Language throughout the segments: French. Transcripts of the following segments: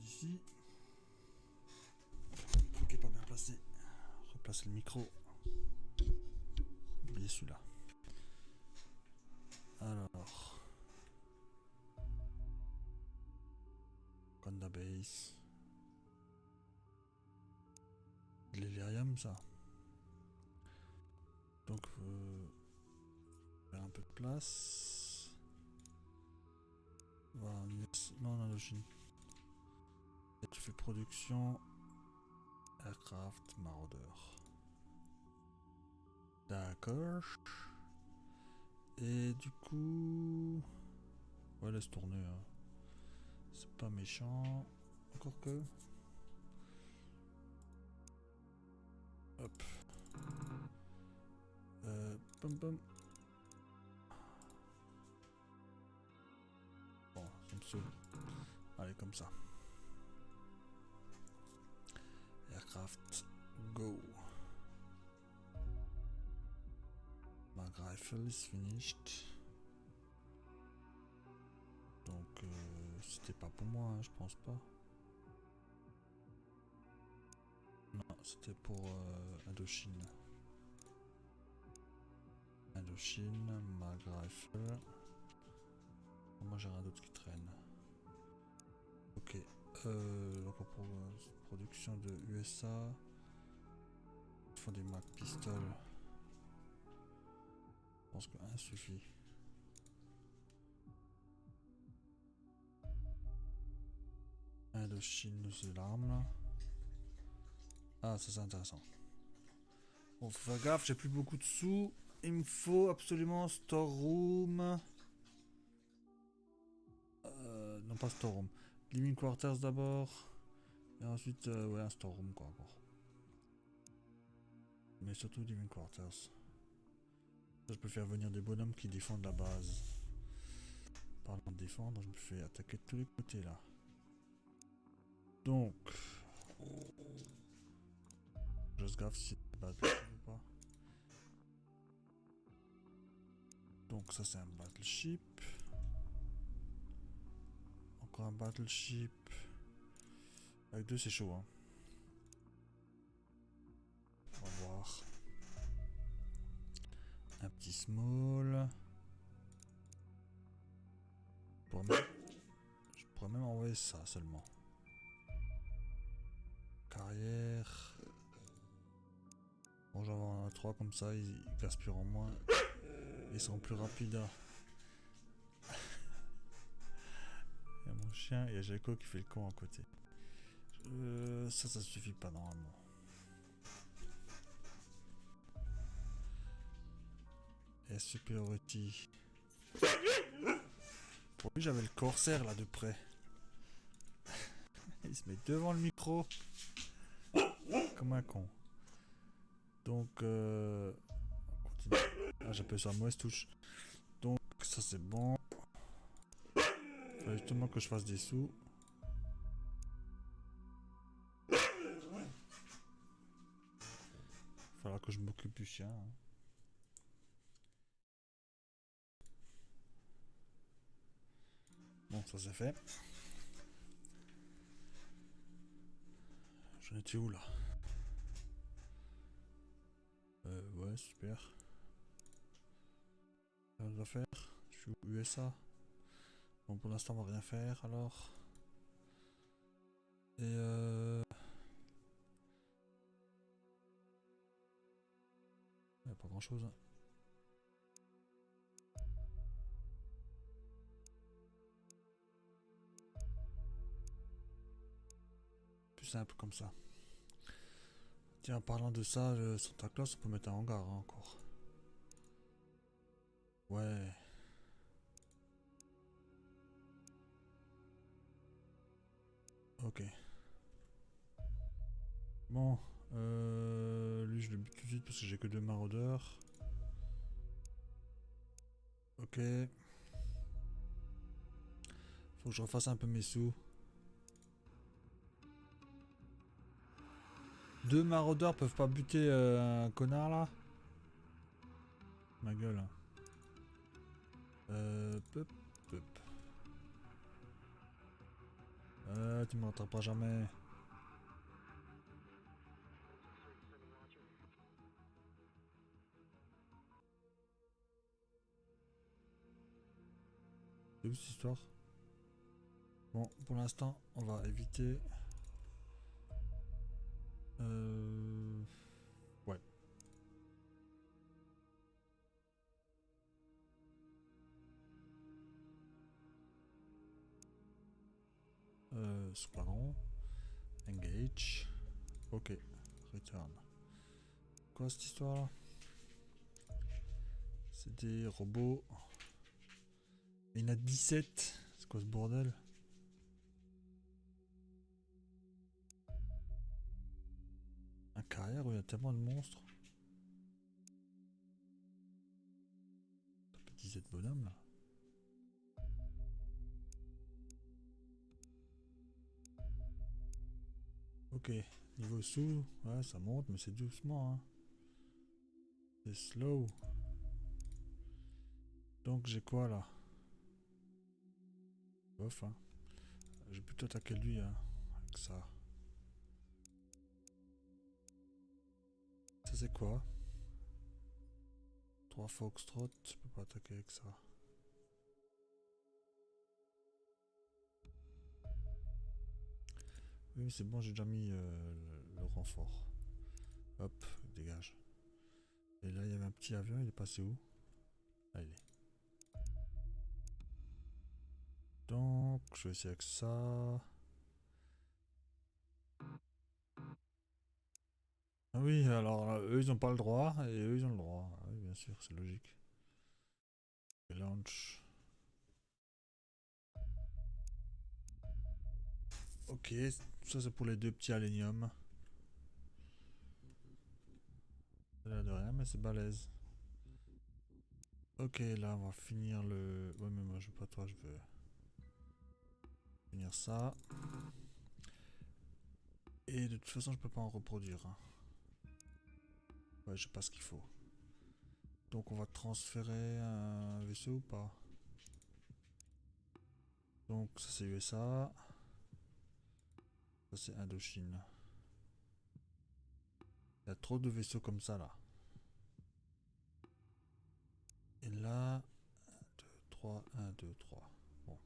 ici. Le truc est pas bien placé. Replacer le micro. Oubliez celui-là. Alors. Conda Base. De l'Elerium, ça. Donc, faire un peu de place. Voilà, non, on a le chine. Et tu fais production. Aircraft, maraudeur. D'accord. Et du coup... Ouais, laisse tourner. Hein. C'est pas méchant. Encore que... Hop. Pom pom. Bon, ça me saoule. Allez, comme ça. Aircraft, go. My rifle is finished. Donc, c'était pas pour moi, hein, je pense pas. Non, c'était pour Indochine. Indochine, Mag Rifle. Moi j'ai rien d'autre qui traîne. Ok. Donc pour production de USA. Ils font des Mag Pistol. Je pense que 1 suffit. Indochine, c'est l'arme là. Ah, ça c'est intéressant. Bon, faut faire gaffe, j'ai plus beaucoup de sous. Il me faut absolument storeroom. Non, pas storeroom. Living quarters d'abord. Et ensuite, ouais, un storeroom quoi encore. Mais surtout living quarters. Ça, je peux faire venir des bonhommes qui défendent la base. Parlant de défendre, je me fais attaquer de tous les côtés là. Donc. Je se gaffe si c'est battleship ou pas. Donc ça c'est un battleship. Encore un battleship. Avec 2 c'est chaud hein. On va voir. Un petit small. Je pourrais même envoyer ça seulement. Carrière. Bon j'en ai 3 comme ça, ils gaspilleront moins. Ils seront plus rapides. Hein. Il y a mon chien et il y a Jaco qui fait le con à côté. Ça suffit pas normalement. Et superiority. Pour lui j'avais le corsaire là de près. Il se met devant le micro. Comme un con. Donc on continue. Ah j'appuie sur la mauvaise touche. Donc ça c'est bon. Fallait justement que je fasse des sous. Faudra que je m'occupe du chien. Hein. Bon, ça c'est fait. J'en étais où là? Ouais, super. On doit faire. Je suis où USA. Bon, pour l'instant, on va rien faire alors. Et y a pas grand chose. Hein. Plus simple comme ça. Tiens, en parlant de ça, le Santa Claus, on peut mettre un hangar hein, encore. Ouais. Ok. Bon, lui je le bute tout de suite parce que j'ai que 2 maraudeurs. Ok. Faut que je refasse un peu mes sous. 2 maraudeurs peuvent pas buter un connard là? Ma gueule. Hein. Pop, pop. Tu me rattraperas jamais. C'est où cette histoire? Bon, pour l'instant, on va éviter. Ouais. Squadron. Engage. Ok. Return. Quoi cette histoire là? C'est des robots. Il y en a 17. C'est quoi ce bordel? Un carrière où il y a tellement de monstres. 17 bonhommes là. Ok, niveau sous, ouais ça monte mais c'est doucement hein. C'est slow. Donc j'ai quoi là? Bof hein. J'ai plutôt attaqué lui hein, avec ça. Ça c'est quoi? 3 foxtrot, je peux pas attaquer avec ça. Oui mais c'est bon, j'ai déjà mis le renfort. Hop, dégage. Et là il y avait un petit avion, il est passé où? Là il est. Donc je vais essayer avec ça. Ah oui, alors eux ils ont pas le droit et eux ils ont le droit. Ah oui bien sûr, c'est logique. Et launch. Ok, ça c'est pour les deux petits alléniums. Ça a l'air de rien, mais c'est balèze. Ok, là on va finir le... Ouais mais moi je veux pas toi, je veux finir ça. Et de toute façon je peux pas en reproduire. Hein. Ouais, j'ai pas ce qu'il faut. Donc on va transférer un vaisseau ou pas? Donc ça c'est USA. Ça c'est Indochine. Il y a trop de vaisseaux comme ça là. Et là... 1, 2, 3, 1, 2, 3. Bon.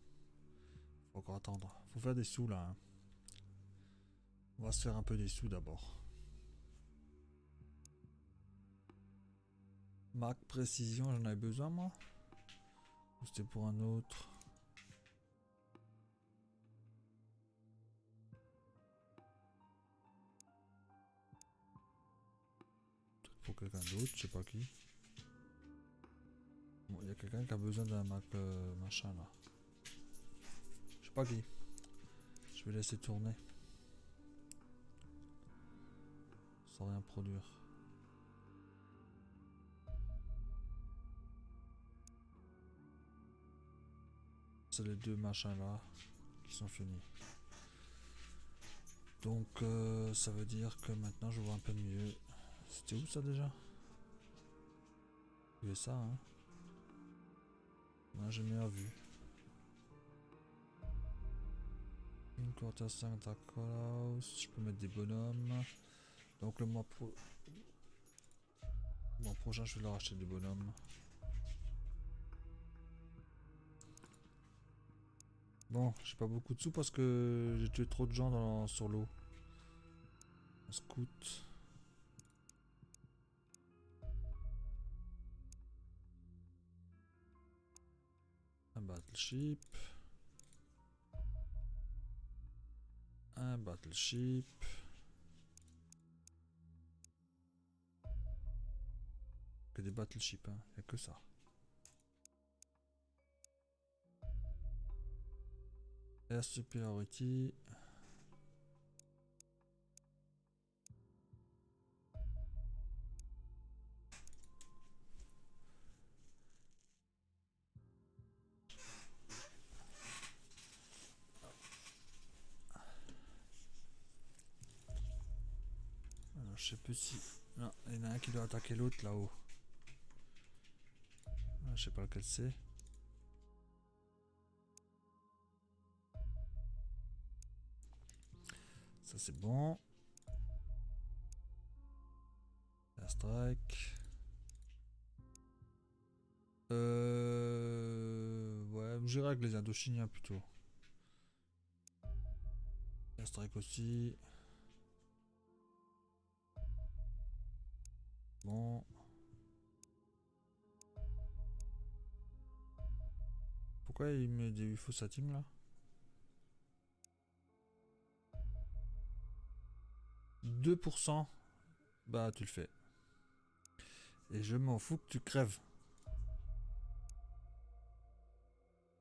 Faut encore attendre. Faut faire des sous là. Hein. On va se faire un peu des sous d'abord. Marque précision, j'en avais besoin moi? Ou c'était pour un autre? Peut-être pour quelqu'un d'autre, je sais pas qui. Bon, il y a quelqu'un qui a besoin d'un Mac machin là. Je sais pas qui. Je vais laisser tourner. Sans rien produire. C'est les deux machins là qui sont finis. Donc ça veut dire que maintenant je vois un peu mieux. C'était où ça déjà? Il y avait ça hein. Non, j'ai meilleure vue. Une quarter 5 Dark House. Je peux mettre des bonhommes. Donc le mois prochain je vais leur acheter des bonhommes. Bon, j'ai pas beaucoup de sous parce que j'ai tué trop de gens sur l'eau. Un scout. Un battleship. Un battleship. Que des battleships, hein. Y'a que ça. Air superiority. Alors, je sais plus si... Non, il y en a un qui doit attaquer l'autre là-haut. Ah, je sais pas lequel c'est. c'est bon. Airstrike. Ouais, j'irai avec les Indochiniens plutôt. Airstrike aussi. Bon. Pourquoi il met des UFO setting là? 2%. Bah tu le fais. Et je m'en fous que tu crèves.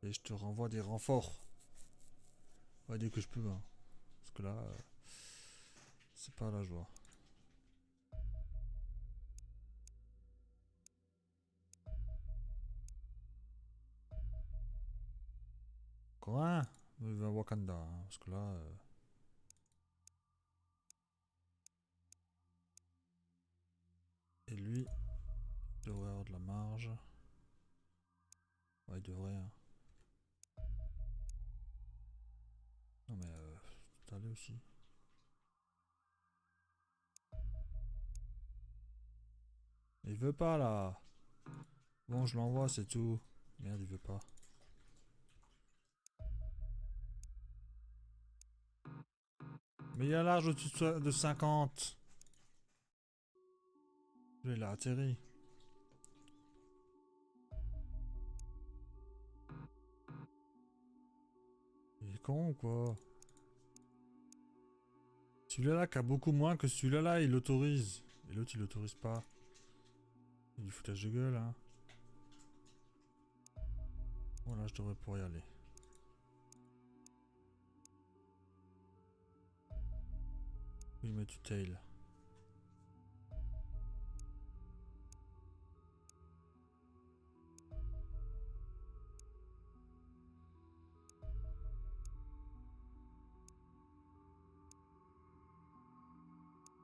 Et je te renvoie des renforts. Ouais, dès que je peux. Hein. Parce que là, c'est pas la joie. Encore un? Il va à Wakanda. Hein, parce que là... Et lui, il devrait avoir de la marge. Ouais, il devrait. Hein. Non mais t'as allé aussi. Il veut pas là. Bon, je l'envoie, c'est tout. Merde, il veut pas. Mais il y a large au-dessus de 50. Lui, il a atterri. Il est con ou quoi? Celui-là qui a beaucoup moins que celui-là, il autorise. Et l'autre, il autorise pas. Il y a du foutage de gueule, hein. Voilà, je devrais pouvoir y aller. Oui, mais tu tail.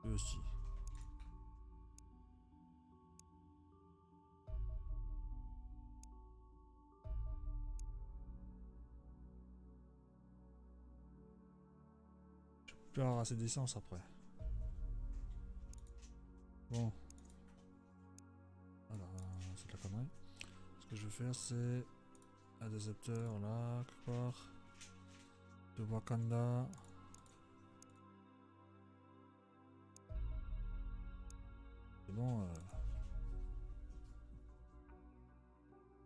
Lui aussi. Je peux plus avoir assez d'essence après. Bon. Alors, c'est de la connerie. Ce que je vais faire, c'est un décepteur là, quelque part. De Wakanda. C'est bon.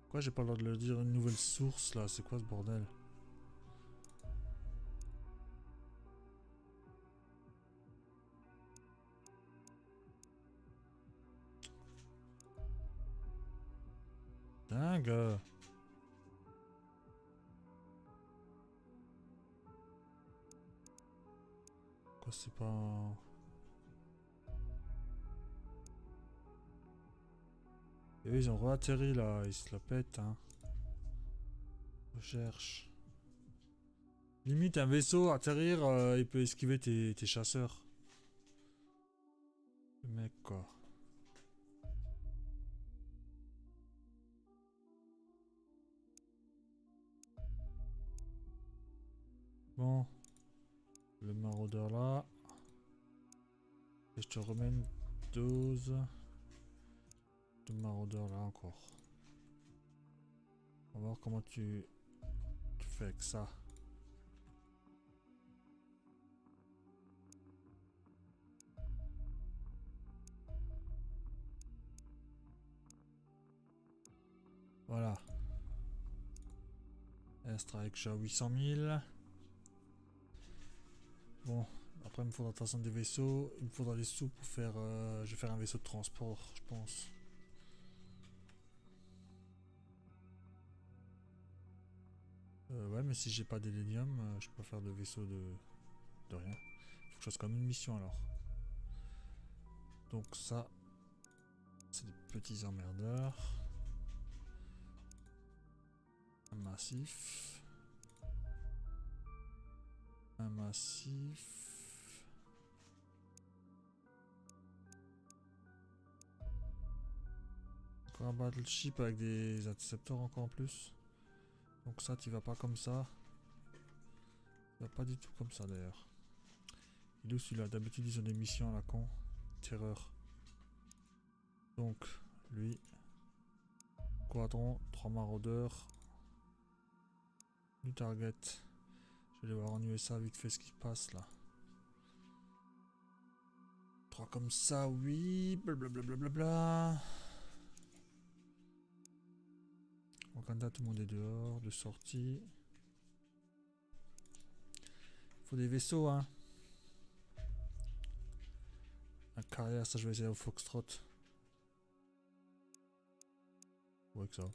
Pourquoi j'ai pas le droit de le dire une nouvelle source là? C'est quoi ce bordel? Dingue! Pourquoi c'est pas... Et eux, ils ont re-atterri là, ils se la pètent, hein. Recherche. Limite, un vaisseau atterrir, il peut esquiver tes chasseurs. Le mec, quoi. Bon. Le maraudeur là. Et je te remets une dose de maraudeur là encore. On va voir comment tu fais avec ça. Voilà. Airstrike, j'ai 800 000. Bon, après il me faudra de toute façon des vaisseaux. Il me faudra des sous pour faire... je vais faire un vaisseau de transport, je pense. Ouais, mais si j'ai pas d'hélénium, je peux pas faire de vaisseau de rien. Faut que je fasse comme une mission alors. Donc ça, c'est des petits emmerdeurs. Un massif. Un massif. Encore un battleship avec des intercepteurs encore en plus. Donc ça, tu vas pas comme ça. Tu vas pas du tout comme ça d'ailleurs. Il est où celui-là? D'habitude ils ont des missions à la con. Terreur. Donc, lui. Quadron, 3 maraudeurs. Du target. Je vais aller voir en USA vite fait ce qui passe là. 3 comme ça, oui. Blablabla. Wakanda, tout le monde est dehors, de sortie. Faut des vaisseaux, hein. Un carrière, ça je vais essayer au Foxtrot. Ouais que ça.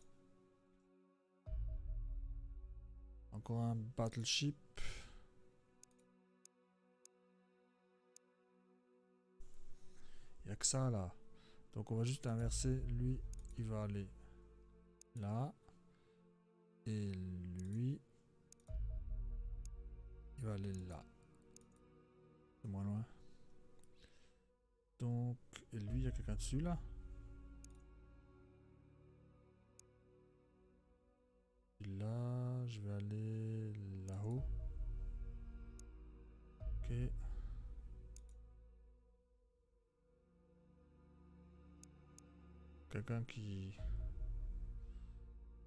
Encore un battleship. Il n'y a que ça là. Donc on va juste inverser. Lui, il va aller là. Et lui, il va aller là. C'est moins loin. Donc, et lui, il y a quelqu'un dessus là. Et là, je vais aller là-haut. Ok. Quelqu'un qui...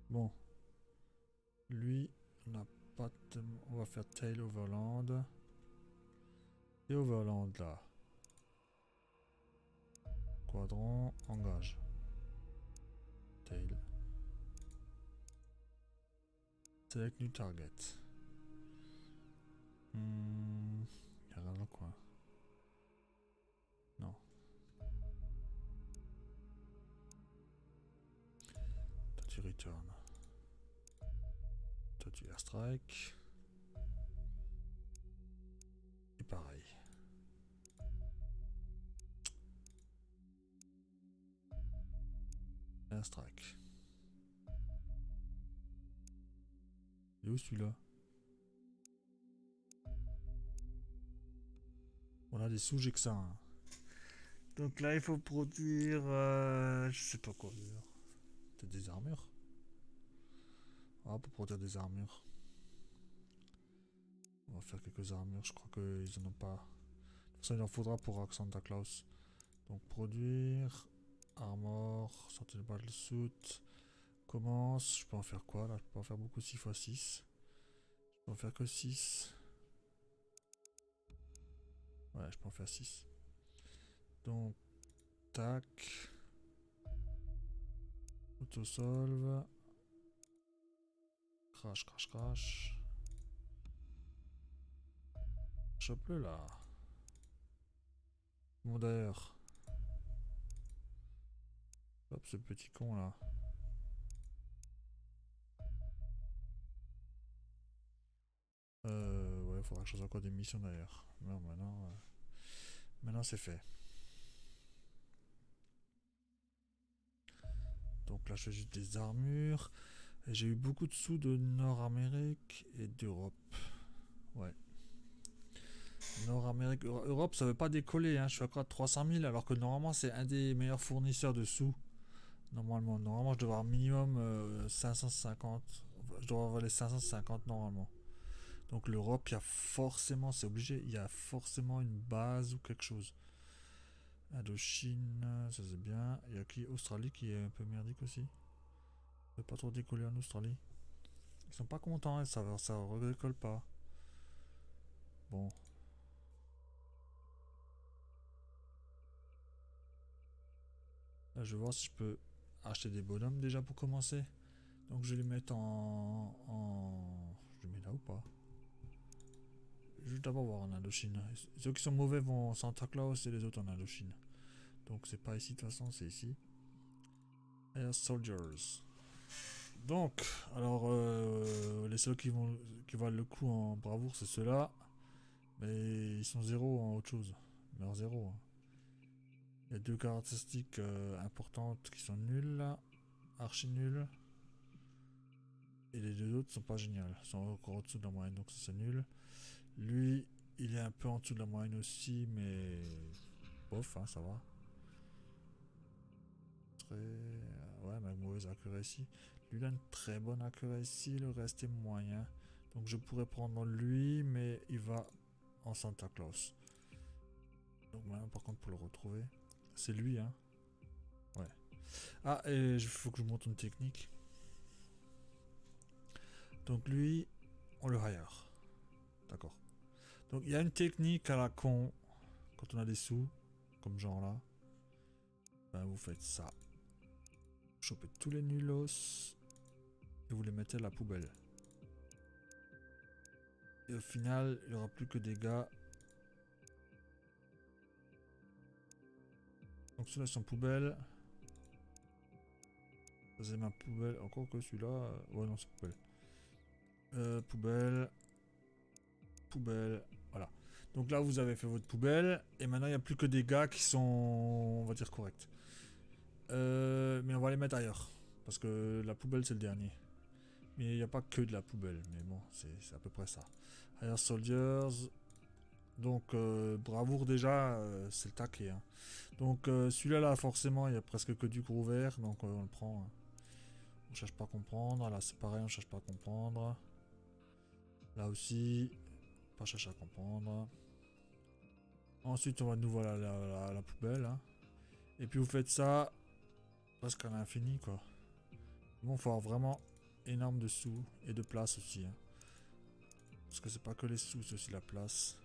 Bon. Lui, on n'a pas de... On va faire Tail Overland. Et Overland là. Quadron, engage. Tail. Select new target. Il y a rien dans le coin. Non. Toi tu return. Toi tu airstrike. Et pareil. Airstrike. Il est où celui-là? On a des sous, j'ai que ça. Hein. Donc là, il faut produire... je sais pas quoi dire. Peut-être des armures. Ah, pour produire des armures. On va faire quelques armures. Je crois qu'ils en ont pas. De toute façon, il en faudra pour Santa Claus. Donc produire... Armor, Sentinel Battle Suit. Commence. Je peux en faire quoi là? Je peux en faire beaucoup 6x6. Je peux en faire que 6. Ouais, je peux en faire 6. Donc, tac. Autosolve. Crash, crash, crash. Chope-le là. Bon d'ailleurs. Hop, ce petit con là. Ouais, faudra que je fasse encore des missions d'ailleurs. Non, maintenant. Maintenant c'est fait. Donc là je fais juste des armures. J'ai eu beaucoup de sous de Nord-Amérique et d'Europe. Ouais. Nord-Amérique, Europe ça veut pas décoller, hein. Je suis encore à 300 000 alors que normalement c'est un des meilleurs fournisseurs de sous. Normalement, je dois avoir minimum 550. Je dois avoir les 550 normalement. Donc l'Europe, il y a forcément, c'est obligé, il y a forcément une base ou quelque chose. Indochine, ça c'est bien. Il y a qui? Australie qui est un peu merdique aussi. Ça veut pas trop décoller en Australie. Ils sont pas contents, hein, ça redécolle pas. Bon. Là, je vais voir si je peux acheter des bonhommes déjà pour commencer. Donc je vais les mettre Je les mets là ou pas? Je vais d'abord voir en Indochine. Ceux qui sont mauvais vont en Santa Claus et les autres en Indochine. Donc c'est pas ici de toute façon, c'est ici. Air Soldiers. Donc, alors les seuls qui valent le coup en bravoure, c'est ceux-là. Mais ils sont zéro en autre chose. Mais zéro. Hein. Il y a deux caractéristiques importantes qui sont nulles là. Archi nulles. Et les deux autres sont pas géniales. Ils sont encore au-dessous de la moyenne, donc c'est nul. Lui, il est un peu en dessous de la moyenne aussi, mais bof, hein, ça va. Très... Ouais, mais mauvaise accuracy. Lui, il a une très bonne accuracy, le reste est moyen. Donc je pourrais prendre lui, mais il va en Santa Claus. Donc maintenant par contre pour le retrouver, c'est lui hein. Ouais. Ah et il faut que je monte une technique. Donc lui, on le hire. D'accord. Donc il y a une technique à la con quand on a des sous, comme genre là. Ben, vous faites ça. Chopez tous les nulos et vous les mettez à la poubelle. Et au final, il n'y aura plus que des gars. Donc ceux-là sont poubelles. Ça c'est ma poubelle. Encore que celui-là. Ouais non c'est poubelle. Poubelle. Poubelle. Voilà. Donc là vous avez fait votre poubelle. Et maintenant il n'y a plus que des gars qui sont, on va dire, corrects. Mais on va les mettre ailleurs. Parce que la poubelle c'est le dernier. Mais il n'y a pas que de la poubelle. Mais bon, c'est à peu près ça. Hire Soldiers. Donc bravoure déjà, c'est le taquet. Hein. Donc celui-là là forcément il y a presque que du gros vert. Donc on le prend. Hein. On cherche pas à comprendre. Là c'est pareil, on cherche pas à comprendre. Là aussi, pas chercher à comprendre. Ensuite on va de nouveau à la poubelle. Hein. Et puis vous faites ça presque à l'infini quoi. Bon, faut avoir vraiment énorme de sous et de place aussi. Hein. Parce que c'est pas que les sous, c'est aussi la place.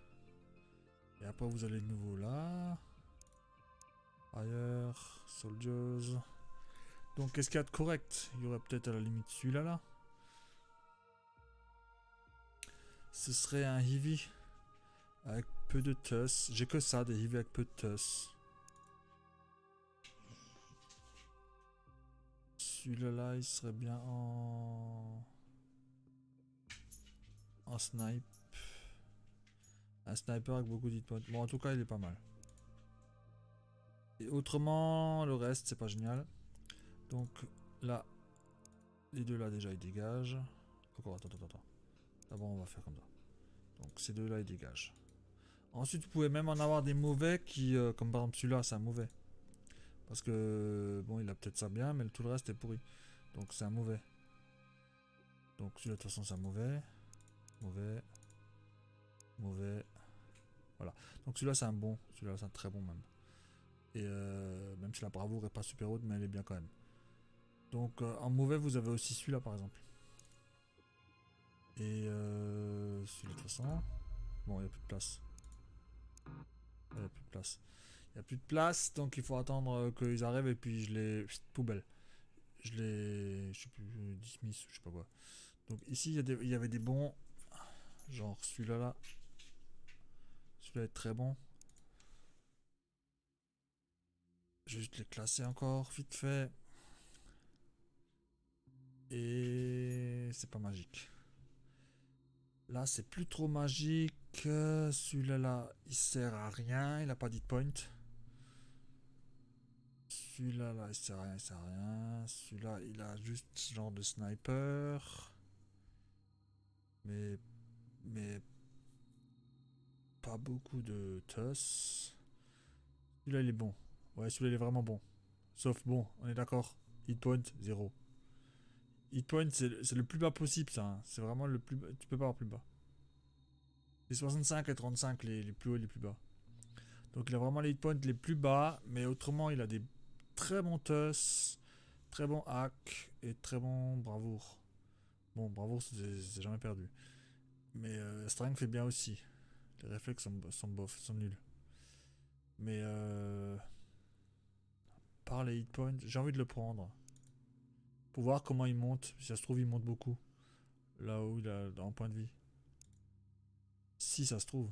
Et après vous allez de nouveau là. Ailleurs, soldiers. Donc qu'est-ce qu'il y a de correct? Il y aurait peut-être à la limite celui-là là. Ce serait un heavy avec peu de tuss. J'ai que ça, des heavy avec peu de tuss. Celui-là là, il serait bien en snipe. Un sniper avec beaucoup d'hit points. Bon en tout cas il est pas mal. Et autrement, le reste c'est pas génial. Donc là, les deux là déjà ils dégagent. Encore attends. D'abord on va faire comme ça. Donc ces deux là ils dégagent. Ensuite vous pouvez même en avoir des mauvais qui, comme par exemple celui-là c'est un mauvais. Parce que bon il a peut-être ça bien mais tout le reste est pourri. Donc c'est un mauvais. Donc celui-là de toute façon c'est un mauvais. Mauvais. Mauvais. Voilà. Donc celui-là c'est un bon. Celui-là c'est un très bon même. Et même si la bravoure est pas super haute mais elle est bien quand même. Donc en mauvais vous avez aussi celui-là par exemple. Et celui-là de toute façon. Bon il n'y a plus de place. Il n'y a plus de place. Il n'y a plus de place donc il faut attendre qu'ils arrivent et puis je les... Poubelle. Je les... Je sais plus, dismiss ou je sais pas quoi. Donc ici il y avait des bons. Genre celui-là là. Celui-là est très bon. Je vais juste les classer encore vite fait. Et c'est pas magique. Là c'est plus trop magique. Celui-là là il sert à rien. Il a pas d'hit point. Celui-là là il sert à rien, il sert à rien. Celui-là il a juste ce genre de sniper. Mais pas beaucoup de tuss. Celui-là il est bon. Ouais celui-là il est vraiment bon. Sauf bon, on est d'accord. Hit point 0. Hit point c'est le plus bas possible ça. Hein. C'est vraiment le plus bas. Tu peux pas avoir plus bas. Les 65 et 35 les plus hauts et les plus bas. Donc il a vraiment les hit points les plus bas. Mais autrement il a des très bons tuss. Très bons hack. Et très bons bravoure. Bon bravoure c'est jamais perdu. Mais strength fait bien aussi. Les réflexes sont bof, sont nuls. Mais par les hit points, j'ai envie de le prendre. Pour voir comment il monte. Si ça se trouve, il monte beaucoup. Là où il a en point de vie. Si ça se trouve.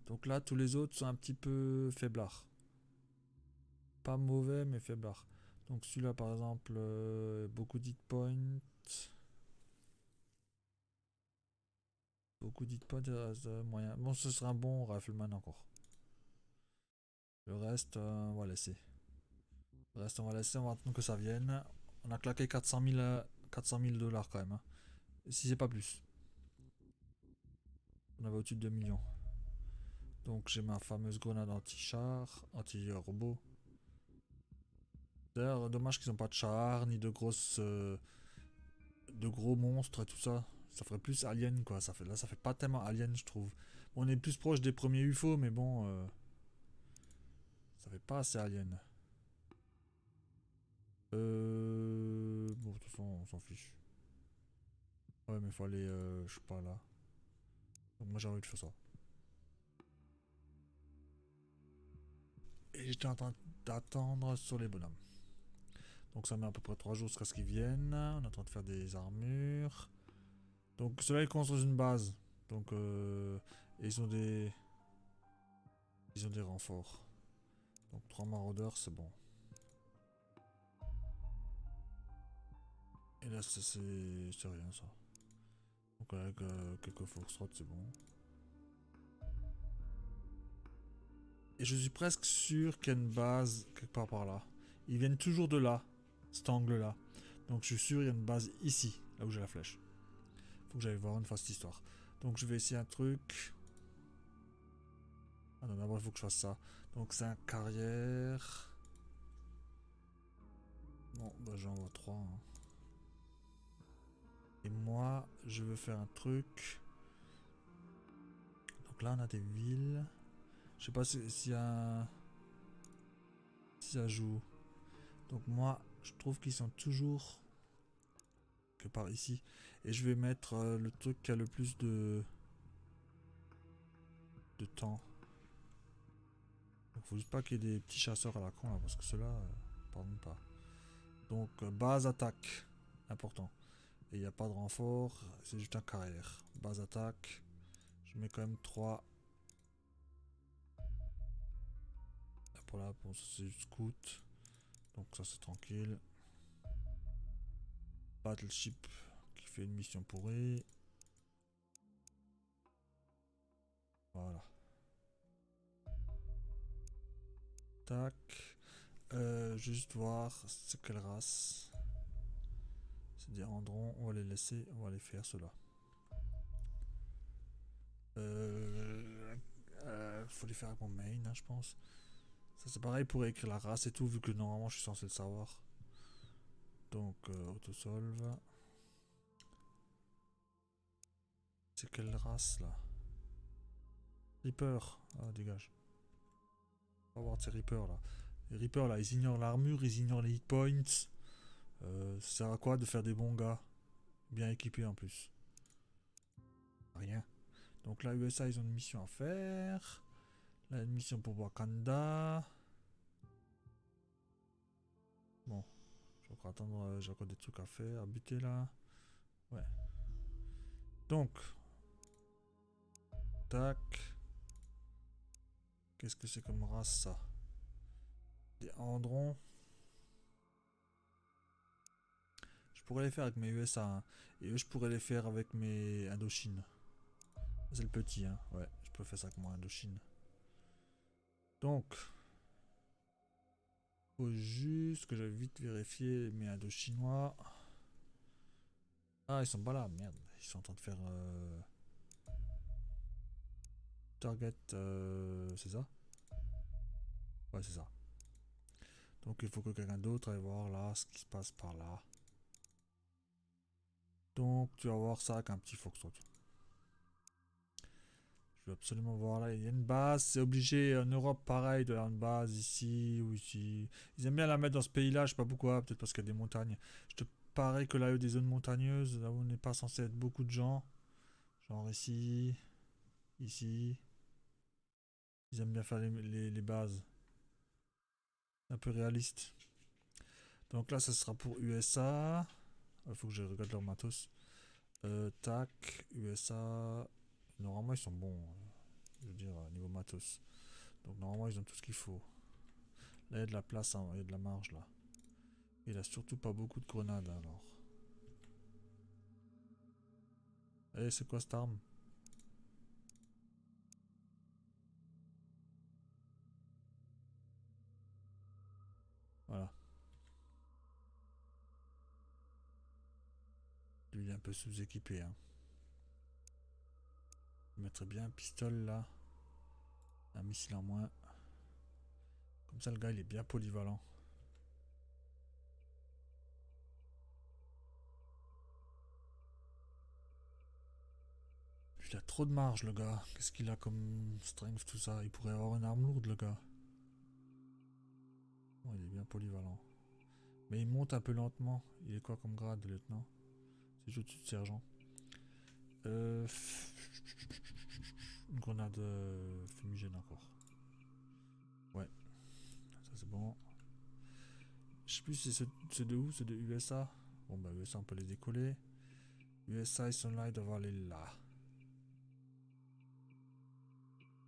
Donc là, tous les autres sont un petit peu faiblards. Pas mauvais, mais faiblards. Donc celui-là, par exemple, beaucoup d'hit points. Beaucoup d'hit points, moyen. Bon, ce sera un bon rifleman encore. Le reste, on va laisser. Le reste, on va laisser, on va attendre que ça vienne. On a claqué 400 000 $ quand même. Hein. Si c'est pas plus. On avait au-dessus de 2 millions. Donc j'ai ma fameuse grenade anti-char, anti-robot. D'ailleurs, dommage qu'ils n'ont pas de char, ni de grosses... de gros monstres et tout ça. Ça ferait plus alien quoi. Ça fait, là ça fait pas tellement alien je trouve. On est plus proche des premiers UFO, mais bon, ça fait pas assez alien. Bon, de toute façon, on s'en fiche. Ouais, mais faut aller, je sais pas là. Donc moi j'ai envie de faire ça. Et j'étais en train d'attendre sur les bonhommes. Donc ça met à peu près 3 jours jusqu'à ce qu'ils viennent. On est en train de faire des armures. Donc ceux-là ils construisent une base. Donc et ils ont des renforts. Donc 3 maraudeurs c'est bon. Et là c'est rien ça. Donc avec quelques foxtrots c'est bon. Et je suis presque sûr qu'il y a une base quelque part par là. Ils viennent toujours de là, cet angle là. Donc je suis sûr qu'il y a une base ici, là où j'ai la flèche. Faut que j'aille voir une fois cette histoire. Donc je vais essayer un truc. Ah non, d'abord il faut que je fasse ça. Donc c'est un carrière. Bon, bah j'en vois 3. Hein. Et moi, je veux faire un truc. Donc là on a des villes. Je sais pas si ça joue. Donc moi, je trouve qu'ils sont toujours que par ici. Et je vais mettre le truc qui a le plus de temps. Donc faut juste pas qu'il y ait des petits chasseurs à la con là, parce que ceux-là, pardon pas. Donc base attaque, important. Et il n'y a pas de renfort, c'est juste un carrière. Base attaque, je mets quand même 3. Là pour ça c'est juste scout. Donc ça c'est tranquille. Battleship qui fait une mission pourrie. Voilà. Tac. Juste voir c'est quelle race. C'est des Androns, on va les laisser, on va les faire ceux-là. Faut les faire avec mon main, hein, je pense. Ça c'est pareil pour écrire la race et tout, vu que normalement je suis censé le savoir. Donc autosolve. C'est quelle race là? Reaper. Ah dégage. On va voir ces Reapers là. Les Reapers là, ils ignorent l'armure, ils ignorent les hit points. Ça sert à quoi de faire des bons gars? Bien équipés en plus. Rien. Donc là, USA, ils ont une mission à faire. Là, une mission pour Wakanda. Bon, je vais encore attendre, j'ai encore des trucs à faire, à buter là. Ouais. Donc, tac. Qu'est-ce que c'est comme race ça? Des Androns. Je pourrais les faire avec mes USA. Hein. Et eux, je pourrais les faire avec mes Indochine. C'est le petit, hein. Ouais, je peux faire ça avec mon Indochine. Donc, faut juste que j'aille vite vérifier mes Indochinois. Ah, ils sont pas là, merde. Ils sont en train de faire. Target, c'est ça? Ouais, c'est ça. Donc il faut que quelqu'un d'autre aille voir là ce qui se passe par là. Donc tu vas voir ça avec un petit foxtrot. Je veux absolument voir là. Il y a une base, c'est obligé en Europe pareil de avoir une base ici ou ici. Ils aiment bien la mettre dans ce pays-là, je sais pas pourquoi, peut-être parce qu'il y a des montagnes. Je te parie que là il y a des zones montagneuses, là où on n'est pas censé être beaucoup de gens. Genre ici, ici. Ils aiment bien faire les bases. Un peu réaliste. Donc là, ça sera pour USA. Il faut que je regarde leur matos. Tac, USA. Normalement, ils sont bons. Je veux dire, niveau matos. Donc, normalement, ils ont tout ce qu'il faut. Là, il y a de la place, hein, il y a de la marge là. Il a surtout pas beaucoup de grenades alors. Eh, c'est quoi cette arme? Voilà. Lui, il est un peu sous-équipé. Hein. Je mettrais bien un pistolet là. Un missile en moins. Comme ça, le gars, il est bien polyvalent. Il a trop de marge, le gars. Qu'est-ce qu'il a comme strength, tout ça? Il pourrait avoir une arme lourde, le gars. Oh, il est bien polyvalent. Mais il monte un peu lentement. Il est quoi comme grade de lieutenant? C'est juste au-dessus de sergent. Une grenade fumigène encore. Ouais, ça c'est bon. Je sais plus si c'est ceux de où, ceux de USA. Bon bah USA on peut les décoller. USA ils sont là, ils doivent aller là.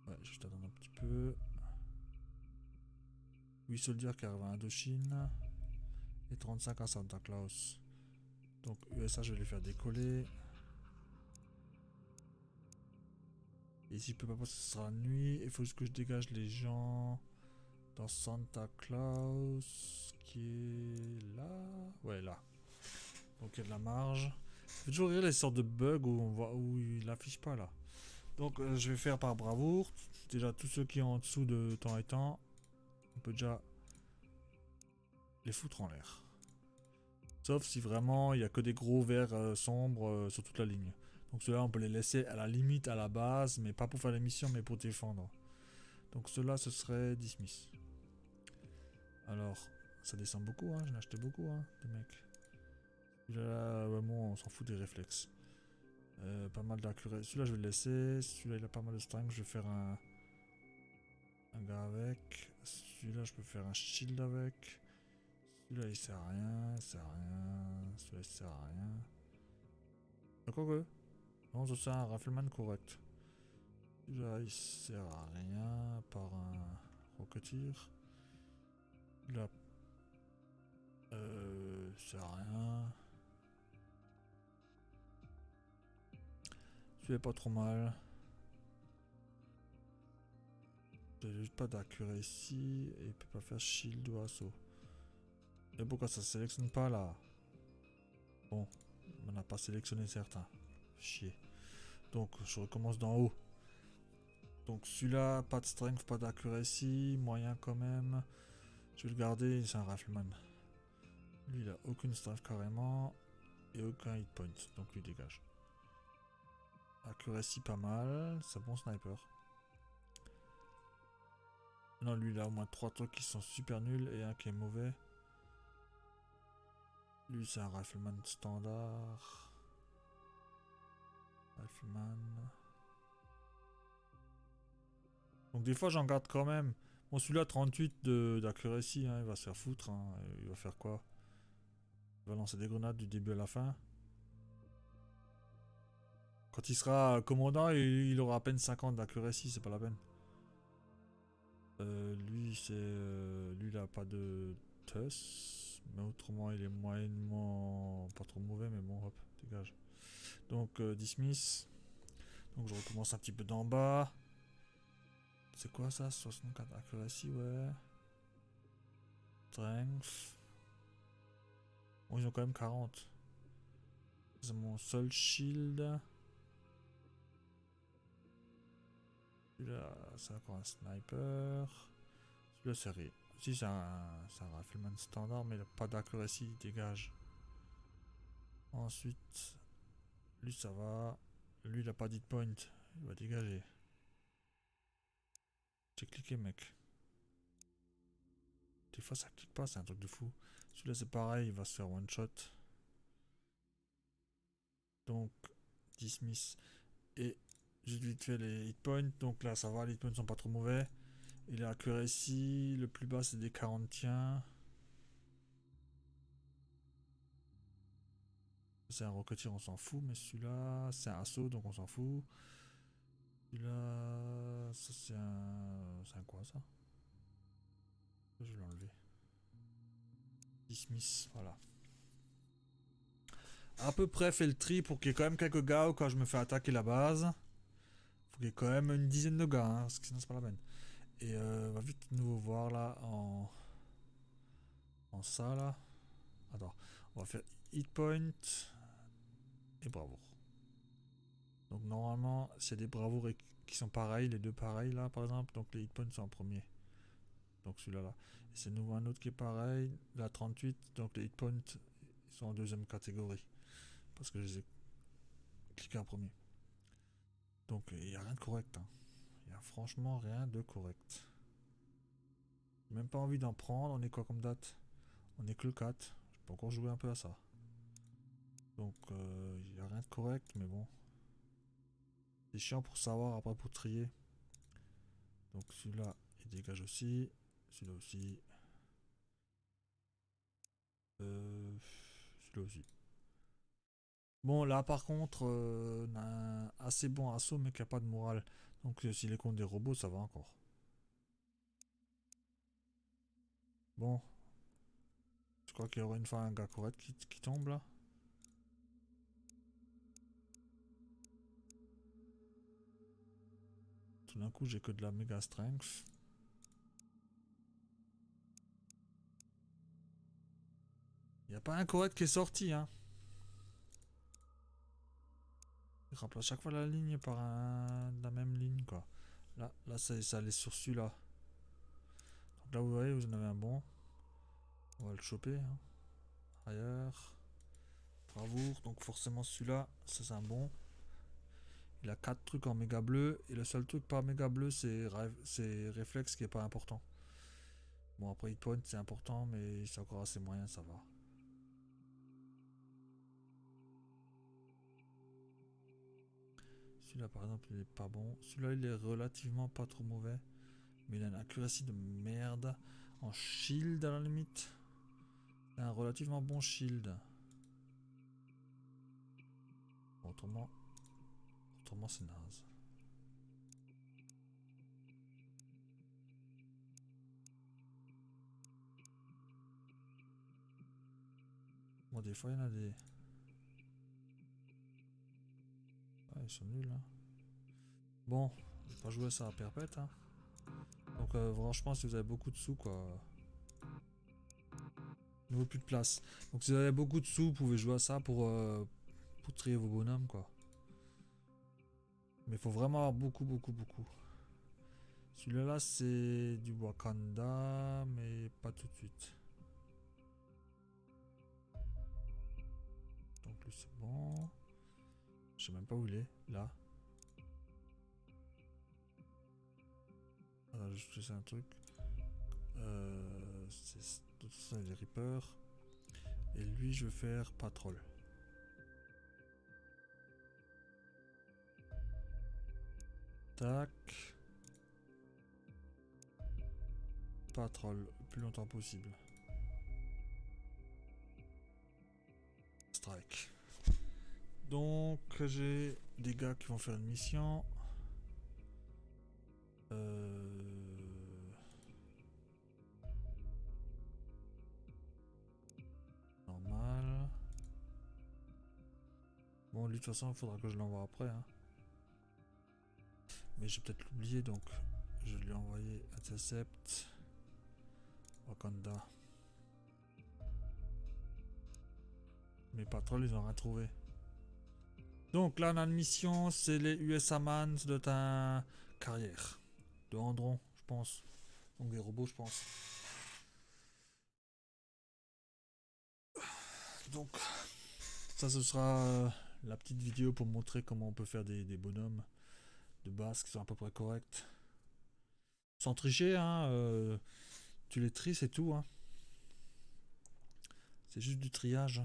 Ouais, juste attendre un petit peu. 8 soldats qui arrivent à Indochine. Et 35 à Santa Claus. Donc USA je vais les faire décoller. Et si je peux pas parce que ce sera la nuit, il faut juste que je dégage les gens dans Santa Claus qui est là. Ouais là. Donc il y a de la marge. Il faut toujours rire les sortes de bugs où on voit où il affiche pas là. Donc je vais faire par bravoure. Déjà tous ceux qui sont en dessous de temps et temps, on peut déjà les foutre en l'air. Sauf si vraiment il n'y a que des gros verts sombres sur toute la ligne. Donc ceux-là on peut les laisser à la limite à la base, mais pas pour faire les missions, mais pour défendre. Donc ceux-là ce serait dismiss. Alors, ça descend beaucoup, hein, j'en ai acheté beaucoup, hein, des mecs. Celui-là, vraiment, on s'en fout des réflexes. Pas mal d'accuracy. Celui-là, je vais le laisser. Celui-là, il a pas mal de strength. Je vais faire un gars avec. Celui-là, je peux faire un shield avec. Celui-là, il sert à rien. Il sert à rien. Celui-là, il sert à rien. D'accord que non, ça c'est un rifleman correct. Celui-là, il sert à rien. Par un rocketeer. Celui-là, il sert à rien. Celui-là, est pas trop mal. J'ai juste pas d'accuracy et il peut pas faire shield ou assaut. Et pourquoi ça sélectionne pas là? Bon, on n'a pas sélectionné certains. Chier. Donc je recommence d'en haut. Donc celui-là, pas de strength, pas d'accuracy, moyen quand même. Je vais le garder, c'est un rifleman. Lui il a aucune strength carrément. Et aucun hit point, donc lui dégage. Accuracy pas mal, c'est un bon sniper. Non, lui il a au moins 3 trucs qui sont super nuls et un qui est mauvais. Lui c'est un rifleman standard. Rifleman. Donc des fois j'en garde quand même. Bon celui-là 38 d'accuracy, hein, il va se faire foutre. Hein. Il va faire quoi? Il va lancer des grenades du début à la fin. Quand il sera commandant, il aura à peine 50 d'accuracy, c'est pas la peine. Lui c'est... lui il a pas de TUS. Mais autrement il est moyennement... pas trop mauvais mais bon hop, dégage. Donc dismiss. Donc je recommence un petit peu d'en bas. C'est quoi ça? 64 accuracy, ouais. Strength. Bon, ils ont quand même 40. C'est mon seul shield. Celui-là, c'est encore un sniper. Celui-là, c'est rien. Si, c'est un rifleman standard, mais il n'a pas d'accuracy, il dégage. Ensuite, lui, ça va. Lui, il a pas d'hit point. Il va dégager. J'ai cliqué, mec. Des fois, ça clique pas, c'est un truc de fou. Celui-là, c'est pareil, il va se faire one shot. Donc, dismiss. Et j'ai vite fait les hit points. Donc là, ça va, les hit points sont pas trop mauvais. Et l'accuracy, le plus bas, c'est des 40 tiens. C'est un rocketeer, on s'en fout, mais celui-là, c'est un assaut, donc on s'en fout. Celui-là, ça c'est un... c'est un quoi ça? Je vais l'enlever. Dismiss, voilà. À peu près fait le tri pour qu'il y ait quand même quelques gars quand je me fais attaquer la base. Faut qu'il y ait quand même une dizaine de gars, hein, parce que sinon c'est pas la peine. Et on va vite nous voir là en ça là. Attends, on va faire hit point et bravoure. Donc normalement, c'est des bravoures qui sont pareils, les deux pareils là par exemple, donc les hit points sont en premier. Donc celui-là là. Et c'est nouveau un autre qui est pareil, la 38, donc les hit points sont en deuxième catégorie. Parce que je les ai cliqués en premier. Donc il n'y a rien de correct. Hein. Il n'y a franchement rien de correct. Même pas envie d'en prendre. On est quoi comme date? On est que le 4. Je peux encore jouer un peu à ça. Donc il n'y a rien de correct, mais bon. C'est chiant pour savoir, après pour trier. Donc celui-là, il dégage aussi. Celui-là aussi. Celui-là aussi. Bon, là par contre, on a un assez bon assaut, mais qui a pas de morale. Donc s'il est contre des robots, ça va encore. Bon. Je crois qu'il y aura une fois un gars correct qui tombe là. Tout d'un coup, j'ai que de la méga strength. Il n'y a pas un correct qui est sorti, hein. Il remplace chaque fois la ligne par la même ligne, quoi. Là ça allait sur celui-là. Donc là, vous voyez, vous en avez un bon. On va le choper. Hein. Ailleurs. Bravoure. Donc forcément, celui-là, ça c'est un bon. Il a 4 trucs en méga bleu. Et le seul truc par méga bleu, c'est réflexe qui est pas important. Bon, après, hit point, c'est important, mais c'est encore assez moyen, ça va. Celui-là, par exemple, il est pas bon. Celui-là, il est relativement pas trop mauvais. Mais il a une accuracy de merde. En shield, à la limite. Il a un relativement bon shield. Bon, autrement c'est naze. Bon, des fois, il y en a des... Ah, ils sont nuls, hein. Bon, je vais pas jouer ça à perpète, hein. Donc, franchement, si vous avez beaucoup de sous, quoi... Il ne vaut plus de place. Donc, si vous avez beaucoup de sous, vous pouvez jouer à ça pour trier vos bonhommes, quoi. Mais il faut vraiment avoir beaucoup. Celui-là, c'est du Wakanda, mais pas tout de suite. Donc, lui, c'est bon. Je sais même pas où il est, là. Alors, je sais un truc. C'est tout ça, les Reapers. Et lui, je vais faire Patrol. Tac. Patrol, le plus longtemps possible. Strike. Donc, j'ai des gars qui vont faire une mission. Normal. Bon, lui, de toute façon, il faudra que je l'envoie après. Hein. Mais j'ai peut-être l'oublié, donc je lui ai envoyé Intercept. Wakanda. Mes patrons, ils ont rien trouvé. Donc là, on a une mission, c'est les USA Mans de ta carrière. De Andron, je pense. Donc des robots, je pense. Donc, ça, ce sera la petite vidéo pour montrer comment on peut faire des bonhommes de base qui sont à peu près corrects. Sans tricher, hein. Tu les tries, c'est tout, hein. C'est juste du triage.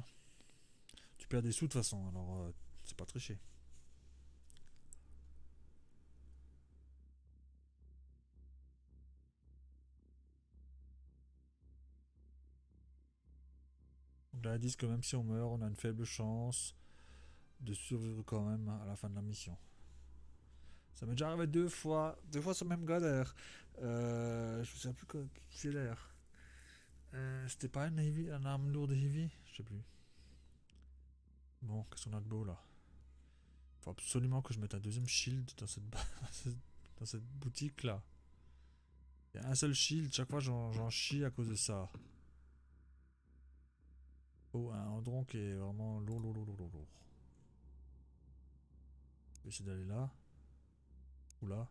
Tu perds des sous de toute façon, alors c'est pas tricher. Donc là, ils disent que même si on meurt, on a une faible chance de survivre quand même à la fin de la mission. Ça m'est déjà arrivé deux fois sur le même gars d'ailleurs. Je me souviens plus qui c'est d'ailleurs. C'était pas un arme lourde heavy? Je sais plus. Bon, qu'est-ce qu'on a de beau là? Faut absolument que je mette un deuxième shield dans dans cette boutique là. Il y a un seul shield, chaque fois j'en chie à cause de ça. Oh, un Andron qui est vraiment lourd. Je vais essayer d'aller là. Ou là.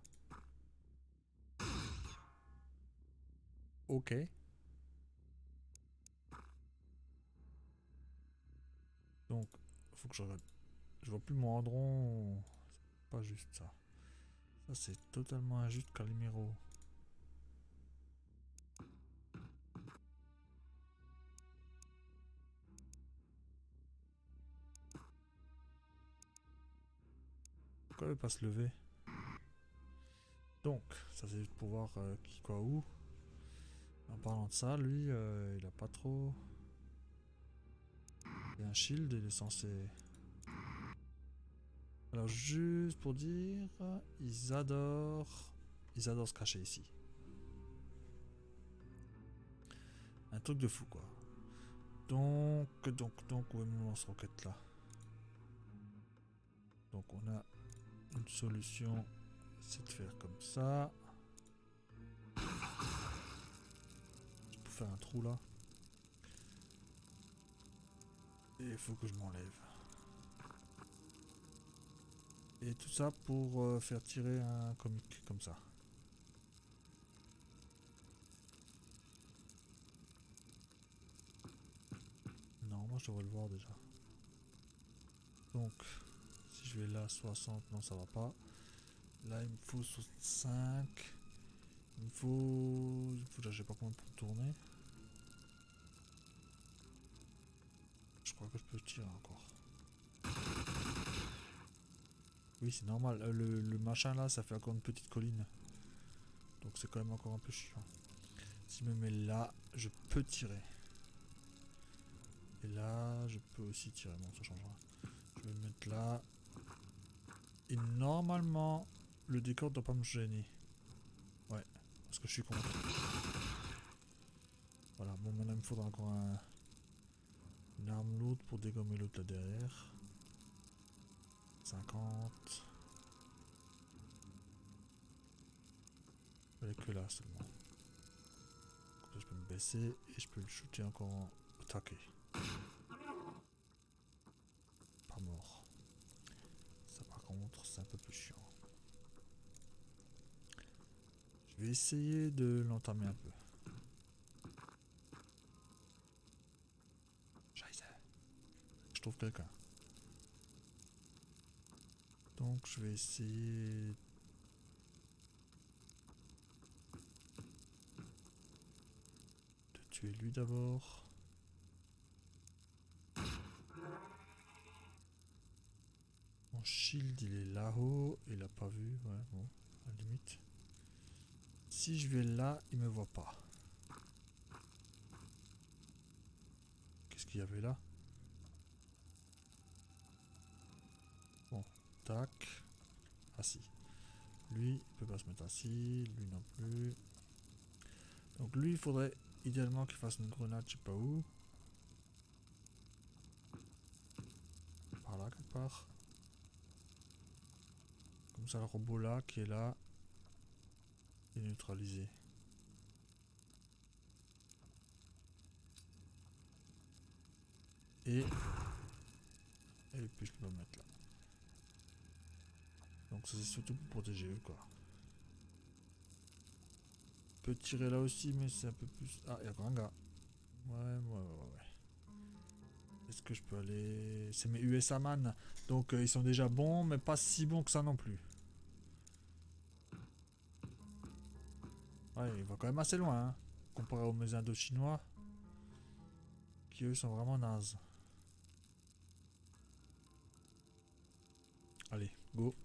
Ok. Donc, faut que je regarde. Je vois plus mon Andron. C'est pas juste ça. Ça c'est totalement injuste, Calimero. Pourquoi il veut pas se lever? Donc, ça c'est pour voir qui quoi où. En parlant de ça, lui, il a pas trop... Il y a un shield, il est censé... Alors juste pour dire, ils adorent se cacher ici. Un truc de fou quoi. Donc, où est mon lance-roquette là? Donc on a une solution, c'est de faire comme ça. Pour faire un trou là. Et il faut que je m'enlève. Et tout ça pour faire tirer un comic comme ça. Non, moi je devrais le voir déjà. Donc, si je vais là, 60, non ça va pas. Là il me faut 65. Il me faut là, je sais pas combien pour tourner. Je crois que je peux tirer encore. Oui, c'est normal. Le machin là, ça fait encore une petite colline. Donc c'est quand même encore un peu chiant. Si je me mets là, je peux tirer. Et là, je peux aussi tirer. Bon, ça changera. Je vais me mettre là. Et normalement, le décor doit pas me gêner. Ouais, parce que je suis contre. Voilà, bon, maintenant il me faudra encore une arme lourde pour dégommer l'autre là derrière. 50. Il n'y a que là seulement. Comme ça, je peux me baisser et je peux le shooter encore en attaqué. Pas mort. Ça par contre, c'est un peu plus chiant. Je vais essayer de l'entamer un peu. Scheiße. Je trouve quelqu'un. Donc je vais essayer de tuer lui d'abord. Mon shield il est là-haut, il a pas vu, ouais bon, à la limite. Si je vais là, il me voit pas. Qu'est-ce qu'il y avait là? Bon, tac. Ah si. Lui, il peut pas se mettre assis, lui non plus. Donc lui, il faudrait idéalement qu'il fasse une grenade, je sais pas où. Par là, quelque part. Comme ça, le robot là, qui est là, est neutralisé. Et puis je peux le mettre là. Donc ça c'est surtout pour protéger eux quoi. Je peux tirer là aussi mais c'est un peu plus... Ah il y a encore un gars. Ouais. Est-ce que je peux aller... C'est mes USA man. Donc ils sont déjà bons mais pas si bons que ça non plus. Ouais il va quand même assez loin hein, comparé aux mes Indo-Chinois. Qui eux sont vraiment nazes. Allez, go.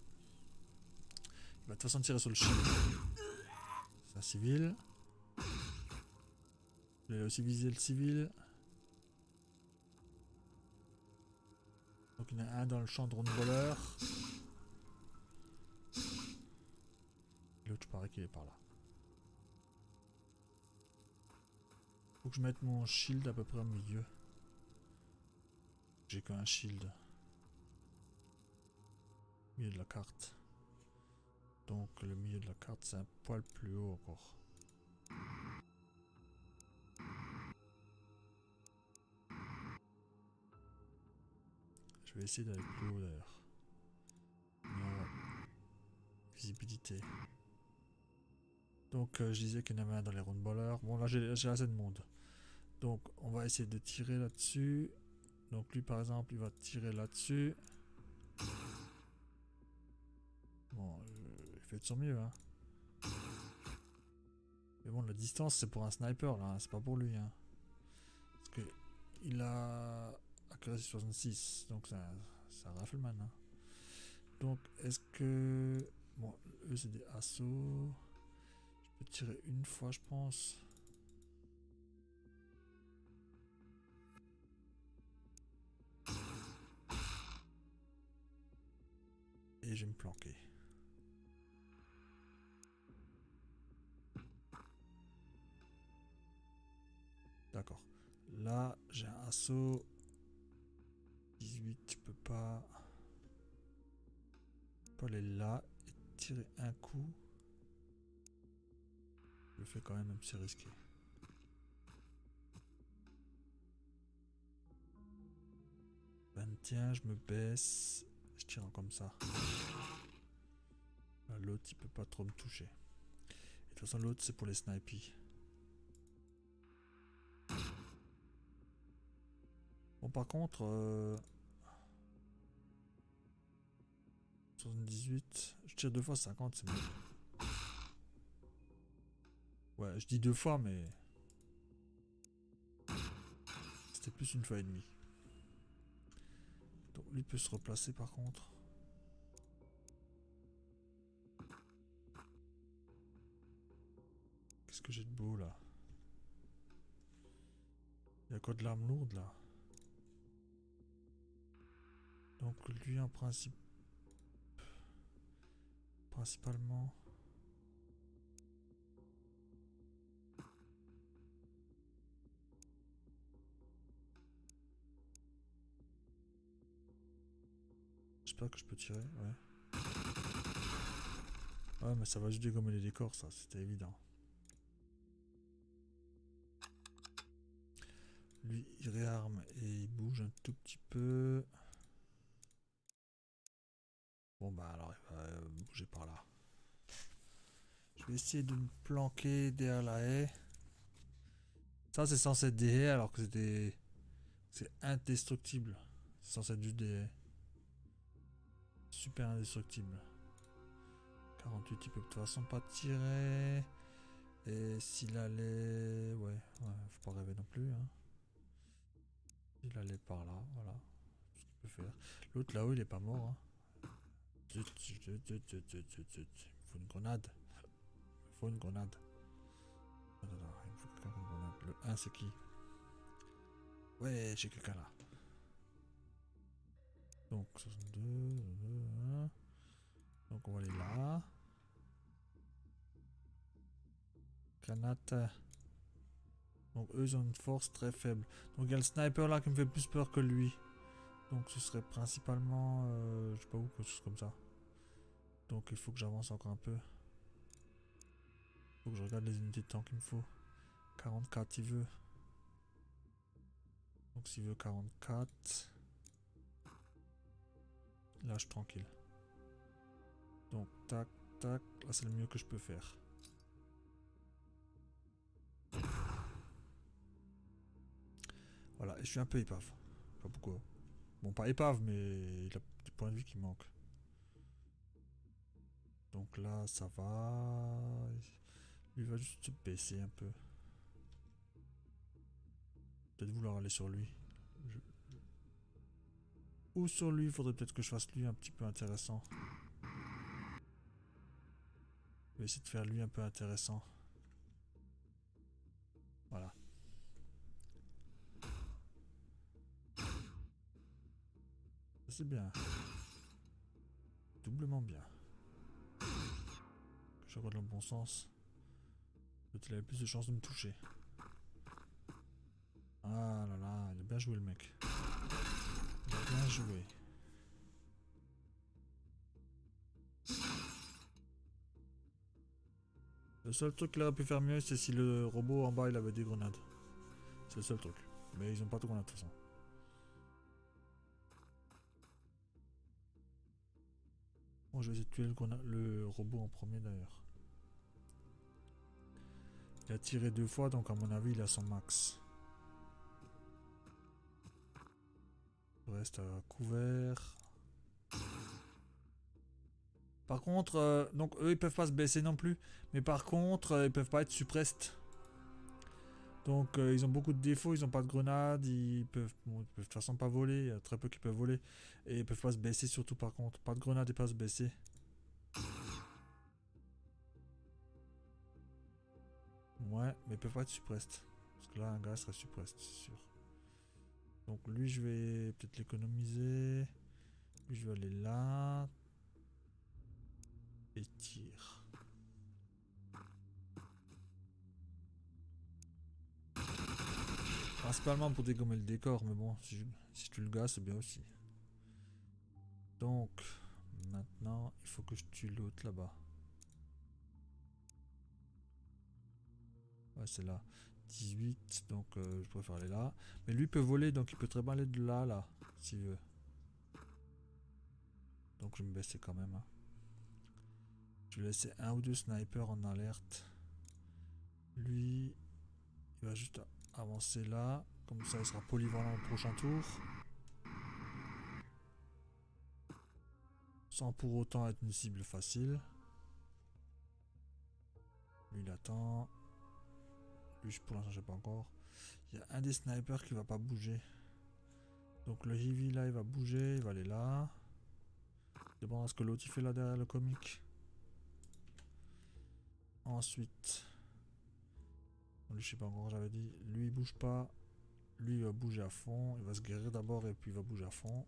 Il va de toute façon tirer sur le chien. C'est un civil. Il a aussi visé le civil. Donc il y en a un dans le champ drone voleur. L'autre je parie qu'il est par là. Faut que je mette mon shield à peu près au milieu. J'ai qu'un shield. Milieu de la carte. Donc le milieu de la carte c'est un poil plus haut encore. Je vais essayer d'aller plus haut d'ailleurs. Visibilité. Donc je disais qu'il y en avait un dans les round ballers. Bon là j'ai assez de monde. Donc on va essayer de tirer là-dessus. Donc lui par exemple il va tirer là-dessus. Bon il fait de son mieux, hein. Mais bon, la distance, c'est pour un sniper, là, hein, c'est pas pour lui, hein. Parce que il a accuracy 66, donc ça rifleman, hein. Donc, est-ce que... Bon, eux, c'est des assauts. Je peux tirer une fois, je pense. Et je vais me planquer. D'accord. Là, j'ai un assaut. 18, tu peux pas... Tu peux aller là et tirer un coup. Je le fais quand même si risqué. 21, je me baisse. Je tire comme ça. L'autre, il peut pas trop me toucher. Et de toute façon, l'autre, c'est pour les snipers. Bon, par contre... 78. Je tire 2 fois 50, c'est mieux. Ouais, je dis 2 fois, mais... C'était plus une fois et demie. Donc lui peut se replacer par contre. Qu'est-ce que j'ai de beau là? Il y a quoi de l'arme lourde là? Donc lui en principe... Principalement... J'espère que je peux tirer, ouais. Ouais, mais ça va juste dégommer les décors, ça, c'était évident. Lui, il réarme et il bouge un tout petit peu. Bon, bah alors, il va bouger par là. Je vais essayer de me planquer derrière la haie. Ça, c'est censé être des haies alors que c'est indestructible. C'est censé être juste des haies. Super indestructible. 48, il peut de toute façon pas tirer. Et s'il allait... Ouais, faut pas rêver non plus. Hein. Il allait par là, voilà. Ce qu'il peut faire. L'autre là-haut, il est pas mort. Hein. Zut. Il faut une grenade. Il faut une grenade. Il me faut quelqu'un qui a une grenade. Le 1, c'est qui? Ouais, j'ai quelqu'un là. Donc, 62. Donc, on va aller là. Canate. Donc eux ils ont une force très faible. Donc il y a le sniper là qui me fait plus peur que lui. Donc ce serait principalement... je sais pas où, quelque chose comme ça. Donc il faut que j'avance encore un peu. Il faut que je regarde les unités de temps qu'il me faut. 44 il veut. Donc s'il veut 44... Là je suis tranquille. Donc tac, tac. Là c'est le mieux que je peux faire. Voilà, et je suis un peu épave. Pas pourquoi. Bon, pas épave, mais il a des points de vie qui manquent. Donc là, ça va. Lui va juste se baisser un peu. Peut-être vouloir aller sur lui. Ou sur lui, il faudrait peut-être que je fasse lui un petit peu intéressant. Je vais essayer de faire lui un peu intéressant. Voilà. C'est bien. Doublement bien. Je regarde dans le bon sens. Peut-être qu'il avait plus de chances de me toucher. Ah là là, il a bien joué le mec. Il a bien joué. Le seul truc qu'il aurait pu faire mieux, c'est si le robot en bas il avait des grenades. C'est le seul truc. Mais ils ont pas de grenades de toute façon. Bon, je vais essayer de tuer le robot en premier d'ailleurs. Il a tiré 2 fois, donc à mon avis il a son max. Je reste à couvert. Par contre, donc eux ils peuvent pas se baisser non plus. Mais par contre, ils peuvent pas être suppressed. Donc ils ont beaucoup de défauts, ils ont pas de grenades, ils peuvent de toute façon pas voler, il y a très peu qui peuvent voler. Et ils peuvent pas se baisser surtout par contre. Pas de grenades et pas se baisser. Ouais, mais ils peuvent pas être suppressed. Parce que là un gars serait suppressed, c'est sûr. Donc lui je vais peut-être l'économiser. Lui je vais aller là. Et tire. Principalement pour dégommer le décor, mais bon, si tu le gars, c'est bien aussi. Donc, maintenant, il faut que je tue l'autre là-bas. Ouais, c'est là. 18, donc je préfère aller là. Mais lui peut voler, donc il peut très bien aller de là, là, s'il veut. Donc je vais me baisser quand même. Hein. Je vais laisser un ou deux snipers en alerte. Lui, il va juste avancer là. Comme ça, il sera polyvalent au prochain tour. Sans pour autant être une cible facile. Lui, il attend. Lui, pour l'instant, je sais pas encore. Il y a un des snipers qui va pas bouger. Donc le heavy là, il va bouger, il va aller là. C'est bon, ce que l'autre il fait là derrière le comic. Ensuite, lui, je sais pas encore, j'avais dit, lui il bouge pas. Lui il va bouger à fond. Il va se guérir d'abord et puis il va bouger à fond.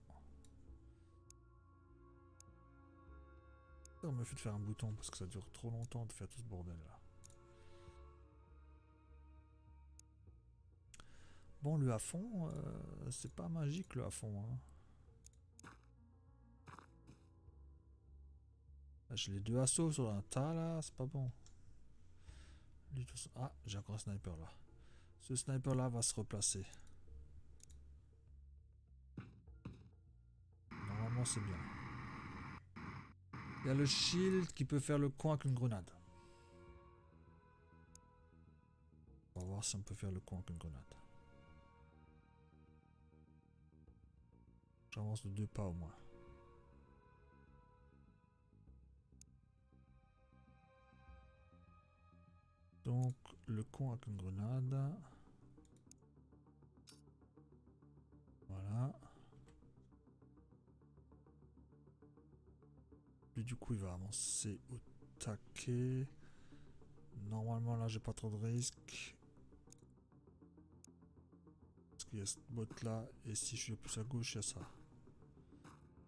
Ça me fait de faire un bouton parce que ça dure trop longtemps de faire tout ce bordel là. Bon, le à fond, c'est pas magique le à fond. Hein. Là, j'ai les deux assauts sur un tas là, c'est pas bon. Lui, ah, j'ai encore un sniper là. Ce sniper là va se replacer. Normalement c'est bien. Il y a le shield qui peut faire le con avec une grenade. On va voir si on peut faire le con avec une grenade. J'avance de 2 pas au moins. Donc le con avec une grenade. Voilà. Lui du coup il va avancer au taquet. Normalement là j'ai pas trop de risques. Parce qu'il y a cette botte là. Et si je suis plus à gauche il y a ça.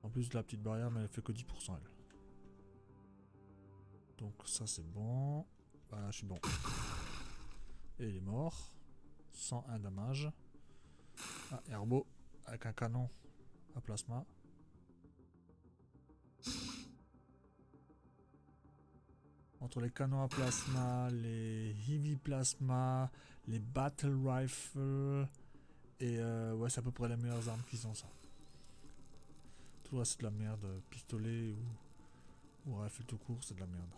En plus de la petite barrière mais elle fait que 10% elle. Donc ça c'est bon. Voilà je suis bon. Et il est mort. 101 damage. Ah Herbo avec un canon à plasma. Entre les canons à plasma, les heavy plasma, les battle rifles, et ouais, c'est à peu près les meilleures armes qu'ils ont ça. Tout le reste c'est de la merde, pistolet ou rifle tout court, c'est de la merde.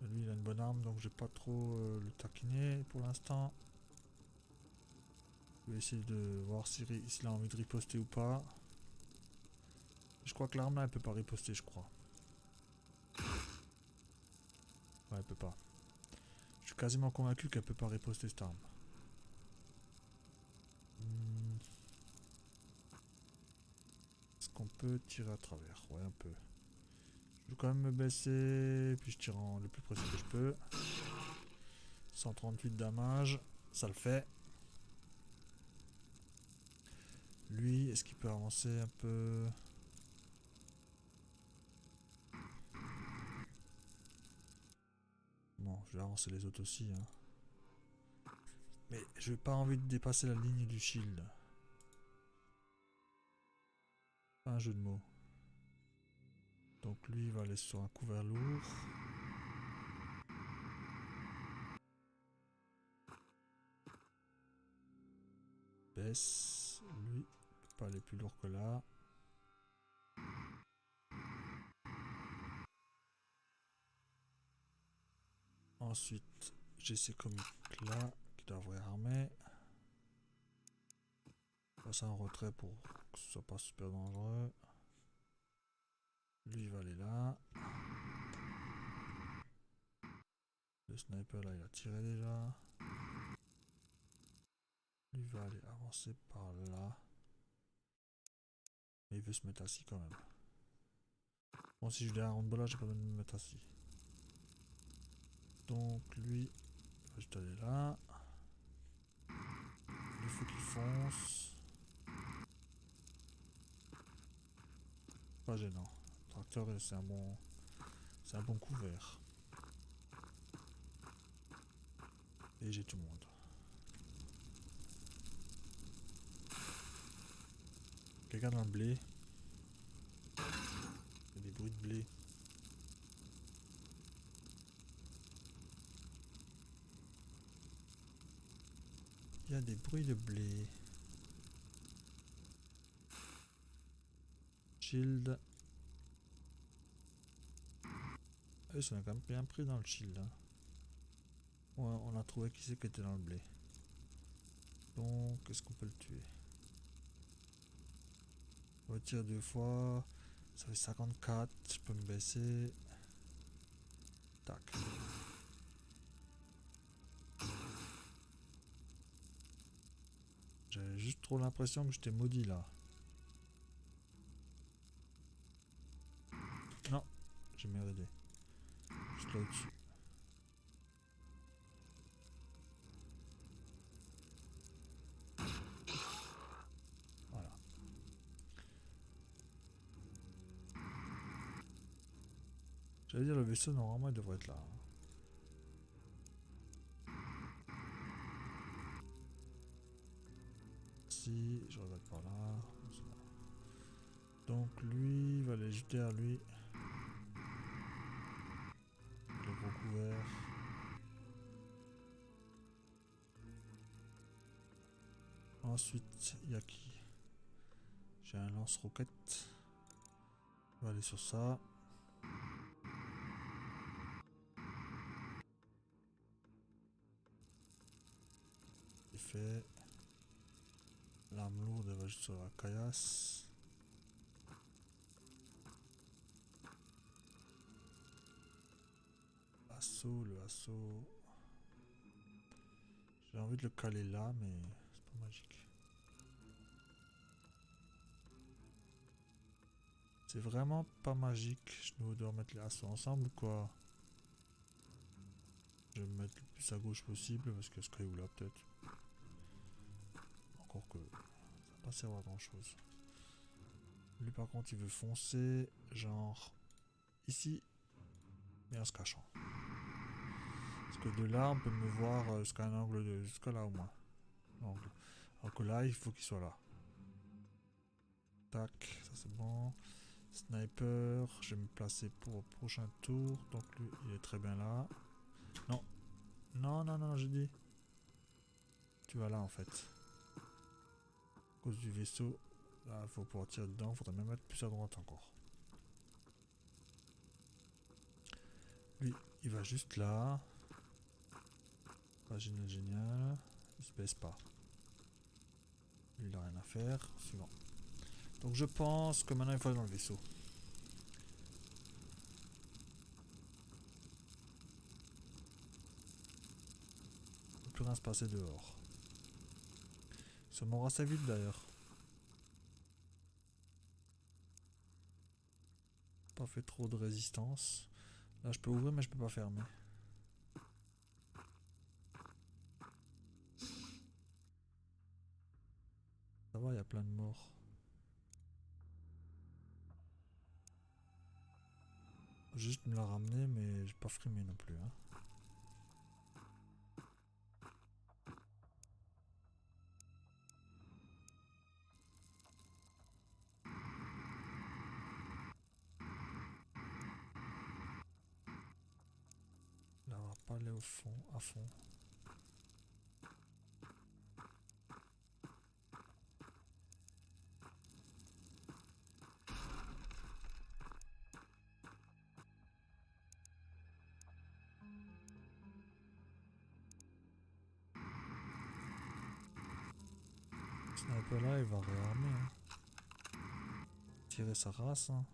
Lui il a une bonne arme donc je vais pas trop le taquiner pour l'instant. Je vais essayer de voir s'il a envie de riposter ou pas. Je crois que l'arme là elle peut pas riposter je crois. Ouais elle peut pas. Je suis quasiment convaincu qu'elle peut pas riposter cette arme. Est-ce qu'on peut tirer à travers? Ouais un peu. Je vais quand même me baisser, puis je tire en le plus précis que je peux. 138 damage, ça le fait. Lui, est-ce qu'il peut avancer un peu? Bon, je vais avancer les autres aussi. Hein. Mais je n'ai pas envie de dépasser la ligne du shield. Pas un jeu de mots. Donc lui, il va aller sur un couvert lourd. Baisse. Lui, il peut pas aller plus lourd que là. Ensuite, j'ai ces comics là qui doivent réarmer. Passer en retrait pour que ce soit pas super dangereux. Lui il va aller là. Le sniper là il a tiré déjà. Lui va aller avancer par là. Mais il veut se mettre assis quand même. Bon, si je l'ai un round là, j'ai pas besoin de me mettre assis. Donc lui, il va juste aller là. Il faut qu'il fonce. Pas gênant. Le tracteur, c'est un bon couvert. Et j'ai tout le monde. Quelqu'un dans le blé. Il y a des bruits de blé. Il y a des bruits de blé. Shield. Et ça a quand même bien pris dans le shield. Hein. Ouais, on a trouvé qui c'est qui était dans le blé. Donc, est-ce qu'on peut le tuer? On va tirer 2 fois. Ça fait 54. Je peux me baisser. Tac. J'avais juste trop l'impression que j'étais maudit là. Non, j'ai merdé. Juste là au-dessus. Voilà. J'allais dire le vaisseau normalement il devrait être là. Si, je regarde par là. Donc lui, il va aller jeter à lui. Le gros couvert. Ensuite, il y a qui? J'ai un lance-roquette. On va aller sur ça. C'est fait. L'arme lourde elle va juste sur la caillasse. Assaut, le assaut. J'ai envie de le caler là, mais c'est pas magique. C'est vraiment pas magique. Je dois remettre les assauts ensemble ou quoi? Je vais me mettre le plus à gauche possible parce que ce caillou là peut-être. Encore que ça va pas servir à grand chose. Lui par contre il veut foncer genre ici mais en se cachant. Parce que de là on peut me voir jusqu'à un angle de jusqu'à là au moins. Angle. Alors que là il faut qu'il soit là. Tac, ça c'est bon. Sniper, je vais me placer pour le prochain tour. Donc lui il est très bien là. Non. Non, non, non, j'ai dit. Tu vas là en fait. À cause du vaisseau. Là, il faut pouvoir tirer dedans. Faudrait même être plus à droite encore. Lui, il va juste là. Pas génial, génial. Il se baisse pas. Lui, il a rien à faire. Suivant. Donc je pense que maintenant il faut aller dans le vaisseau. Il ne peut plus rien se passer dehors. Ça m'aura assez vite d'ailleurs. Pas fait trop de résistance. Là je peux ouvrir mais je peux pas fermer. Ça va, il y a plein de morts. Juste me la ramener mais j'ai pas frimé non plus. Hein. Là on va pas aller au fond, à fond. Ce sniper là il va réarmer. Hein. Tirer sa race. Hein.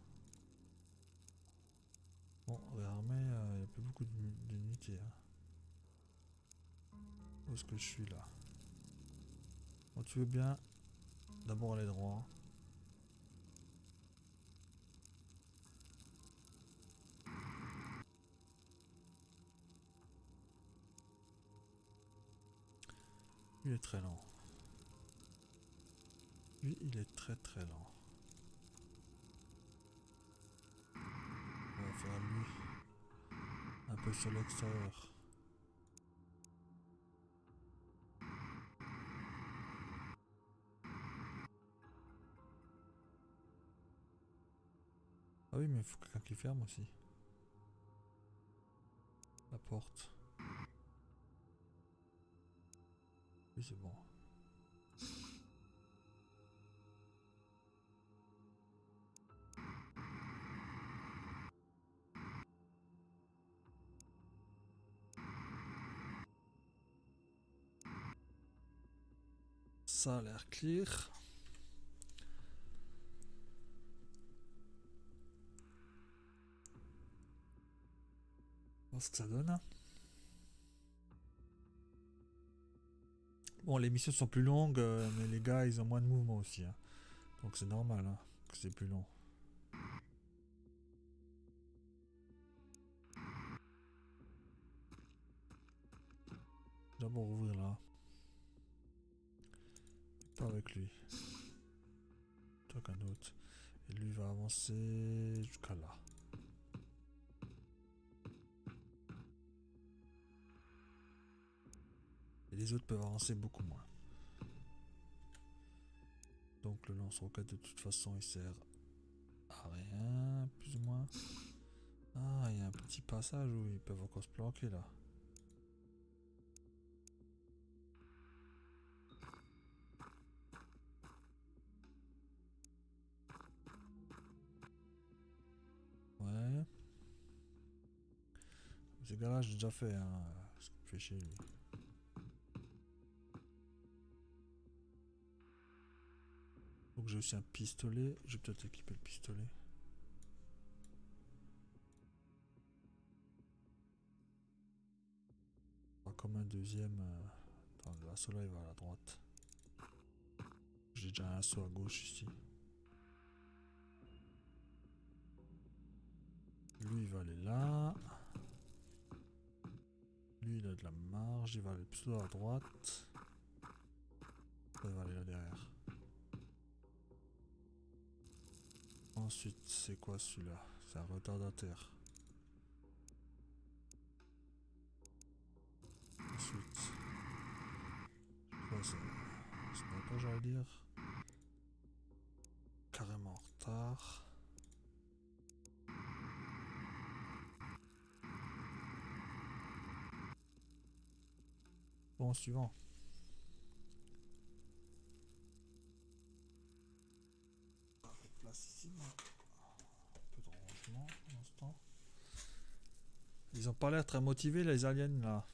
Bon, réarmé, il n'y a plus beaucoup d'unités. Hein. Où est-ce que je suis là? Bon, tu veux bien d'abord aller droit. Il est très lent. Lui, il est très très lent. On va faire lui un peu sur l'extérieur. Ah oui, mais il faut quelqu'un qui ferme aussi. La porte. Oui, c'est bon. Ça a l'air clear. On va voir ce que ça donne. Bon, les missions sont plus longues, mais les gars, ils ont moins de mouvement aussi. Hein. Donc c'est normal hein, que c'est plus long. D'abord ouvrir là. Pas avec lui. Toi qu'un autre. Et lui va avancer jusqu'à là. Et les autres peuvent avancer beaucoup moins. Donc le lance-roquette de toute façon il sert à rien, plus ou moins. Ah, il y a un petit passage où ils peuvent encore se planquer là. Ouais. Ces gars-là, j'ai déjà fait hein, ce qu'il fait chez lui. Donc j'ai aussi un pistolet. Je vais peut-être équiper le pistolet. Comme un deuxième. Attends, l'assaut là il va à la droite. J'ai déjà un assaut à gauche ici. Lui il va aller là. Lui il a de la marge, il va aller plutôt à droite. Il va aller là derrière. Ensuite c'est quoi celui-là? C'est un retardataire. Ensuite. Ça c'est pas j'allais dire. Carrément en retard. Bon, suivant. Place ici, un peu de rangement pour l'instant. Ils ont pas l'air très motivés les aliens là.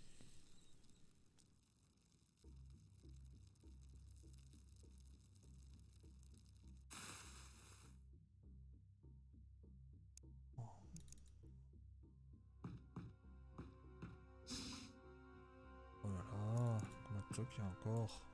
Oh là là, combien de trucs il y a encore?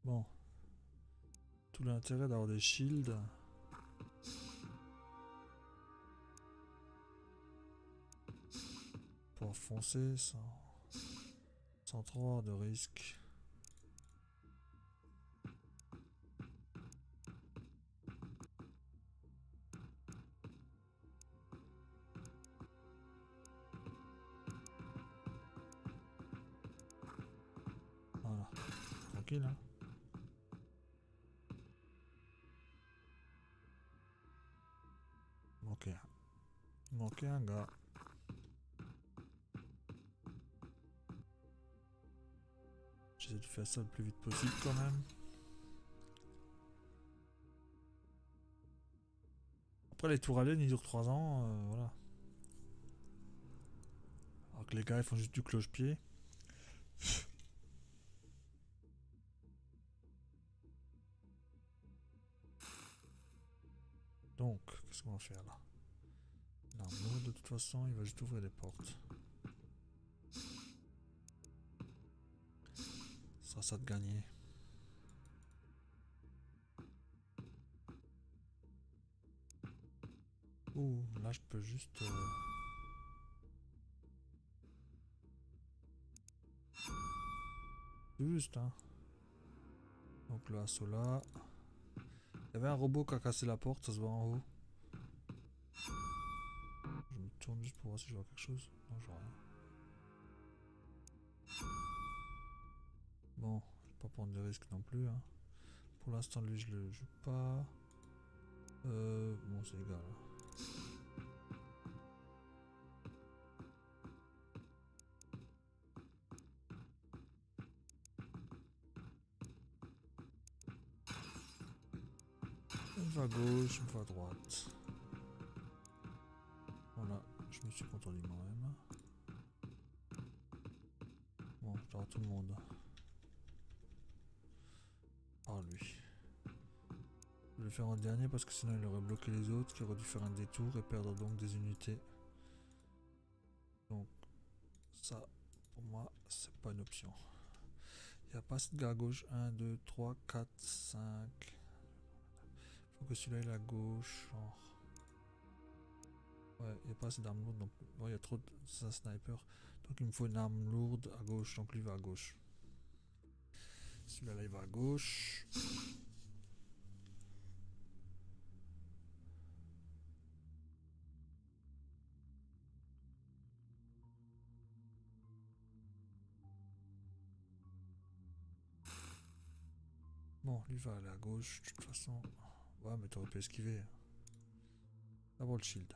Bon. Tout l'intérêt d'avoir des shields. Pour foncer sans trop avoir de risques. Voilà. Tranquille hein. Il manquait un gars. J'essaie de faire ça le plus vite possible quand même. Après les tours aliens ils durent 3 ans, voilà. Alors que les gars ils font juste du cloche-pied. Donc, qu'est-ce qu'on va faire là? L'arme de toute façon, il va juste ouvrir les portes. Ce sera ça de gagner. Ouh, là je peux juste... Juste, hein. Donc le assaut là. Il y avait un robot qui a cassé la porte, ça se voit en haut. Je me tourne juste pour voir si je vois quelque chose. Non, je vois rien. Bon, je vais pas prendre de risques non plus. Hein. Pour l'instant, lui, je le joue pas. Bon, c'est égal. Une fois à gauche, une fois à droite. Voilà, je me suis contredit moi-même. Bon, je dois avoir tout le monde. Ah, lui. Je vais le faire en dernier parce que sinon il aurait bloqué les autres qui auraient dû faire un détour et perdre donc des unités. Donc, ça, pour moi, c'est pas une option. Il n'y a pas assez de gars à gauche. 1, 2, 3, 4, 5. Faut que celui-là il est à gauche. Genre. Ouais, il n'y a pas assez d'armes lourdes non plus. Bon, il y a trop de sniper. Donc il me faut une arme lourde à gauche. Donc lui va à gauche. Celui-là il va à gauche. Bon, lui va aller à gauche. De toute façon. Ouais, mais t'aurais pu esquiver. D'abord le shield.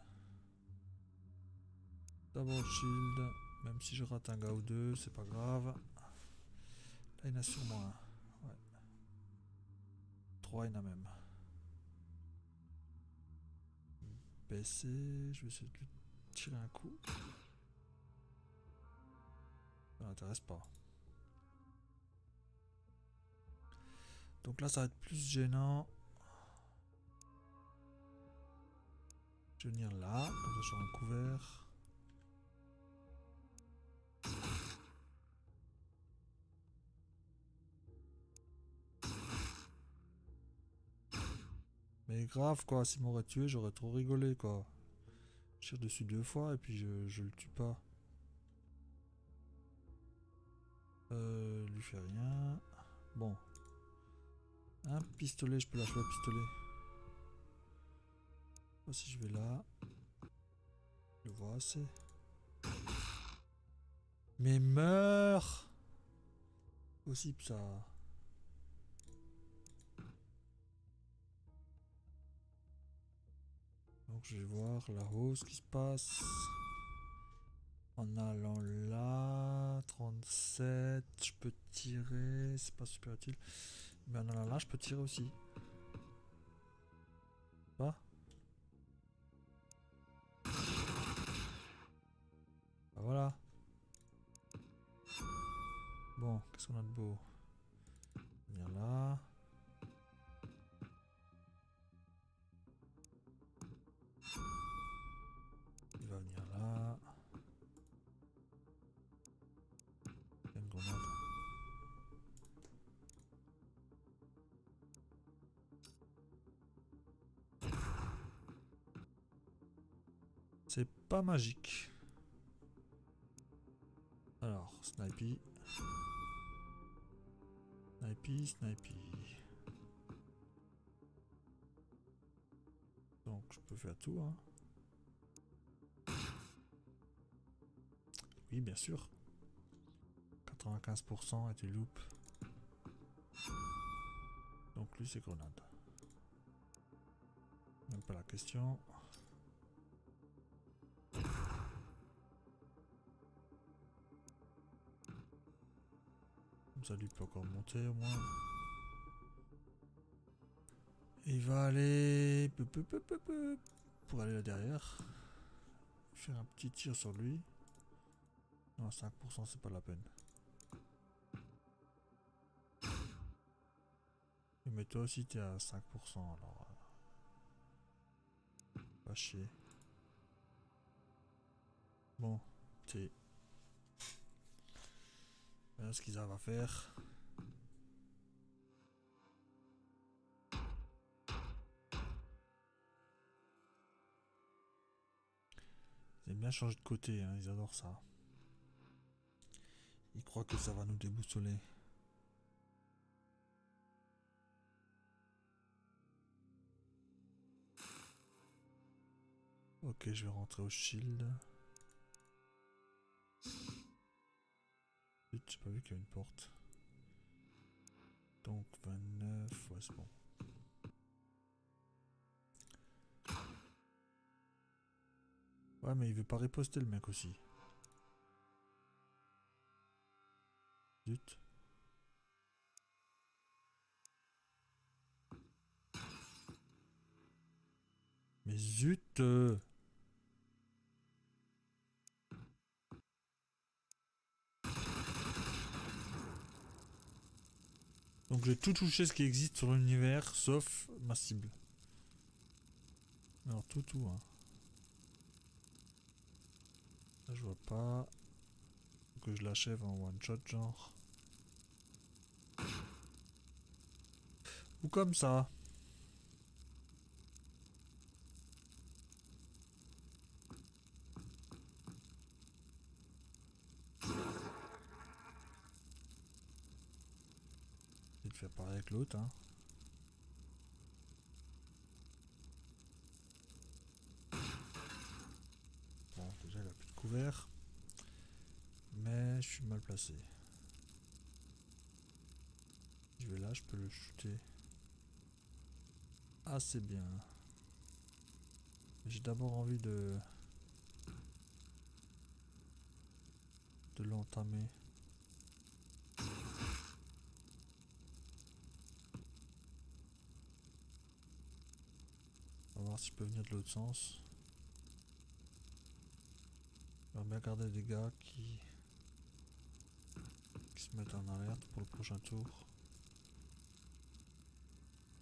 D'abord le shield. Même si je rate un gars ou deux, c'est pas grave. Là, il y en a sûrement un. Ouais. 3, il y en a même. Baisser. Je vais essayer de lui tirer un coup. Ça m'intéresse pas. Donc là, ça va être plus gênant. Je vais venir là, comme ça je serai un couvert. Mais grave quoi, s'il m'aurait tué, j'aurais trop rigolé quoi. Je tire dessus 2 fois et puis je le tue pas. Lui fait rien. Bon. Un pistolet, je peux lâcher le pistolet. Oh, si je vais là. Je le vois assez. Mais meurs! Possible ça. Donc je vais voir là-haut ce qui se passe. En allant là, 37, je peux tirer, c'est pas super utile. Mais en allant là, je peux tirer aussi. Pas? Bah voilà. Bon, qu'est-ce qu'on a de beau? Venir là. Il va venir là. Il y a une grenade. C'est pas magique. Alors, snipey. Snipey, snipey. Donc, je peux faire tout, hein. Oui, bien sûr. 95% et tu loupes. Donc, lui, c'est grenade. Même pas la question. Comme ça, lui peut encore monter au moins. Il va aller pour aller là derrière. Faire un petit tir sur lui. Non, 5% c'est pas la peine. Mais toi aussi t'es à 5%, alors... pas chier. Bon, c'est... Voilà ce qu'ils arrivent à faire. Ils aiment bien changer de côté, hein, ils adorent ça. Ils croient que ça va nous déboussoler. Ok, je vais rentrer au shield. Vite, j'ai pas vu qu'il y a une porte. Donc 29, ouais c'est bon. Ouais mais il veut pas riposter le mec aussi. Zut. Mais zut Donc j'ai tout touché ce qui existe sur l'univers, sauf ma cible. Alors tout hein. Là je vois pas. Faut que je l'achève en one shot genre. Ou comme ça. Et de faire pareil avec l'autre hein. Bon déjà il a plus de couvert. Mais je suis mal placé. Je vais là, je peux le shooter. Assez bien. J'ai d'abord envie de l'entamer. On va voir si je peux venir de l'autre sens. On va bien garder des gars qui se mettent en alerte pour le prochain tour.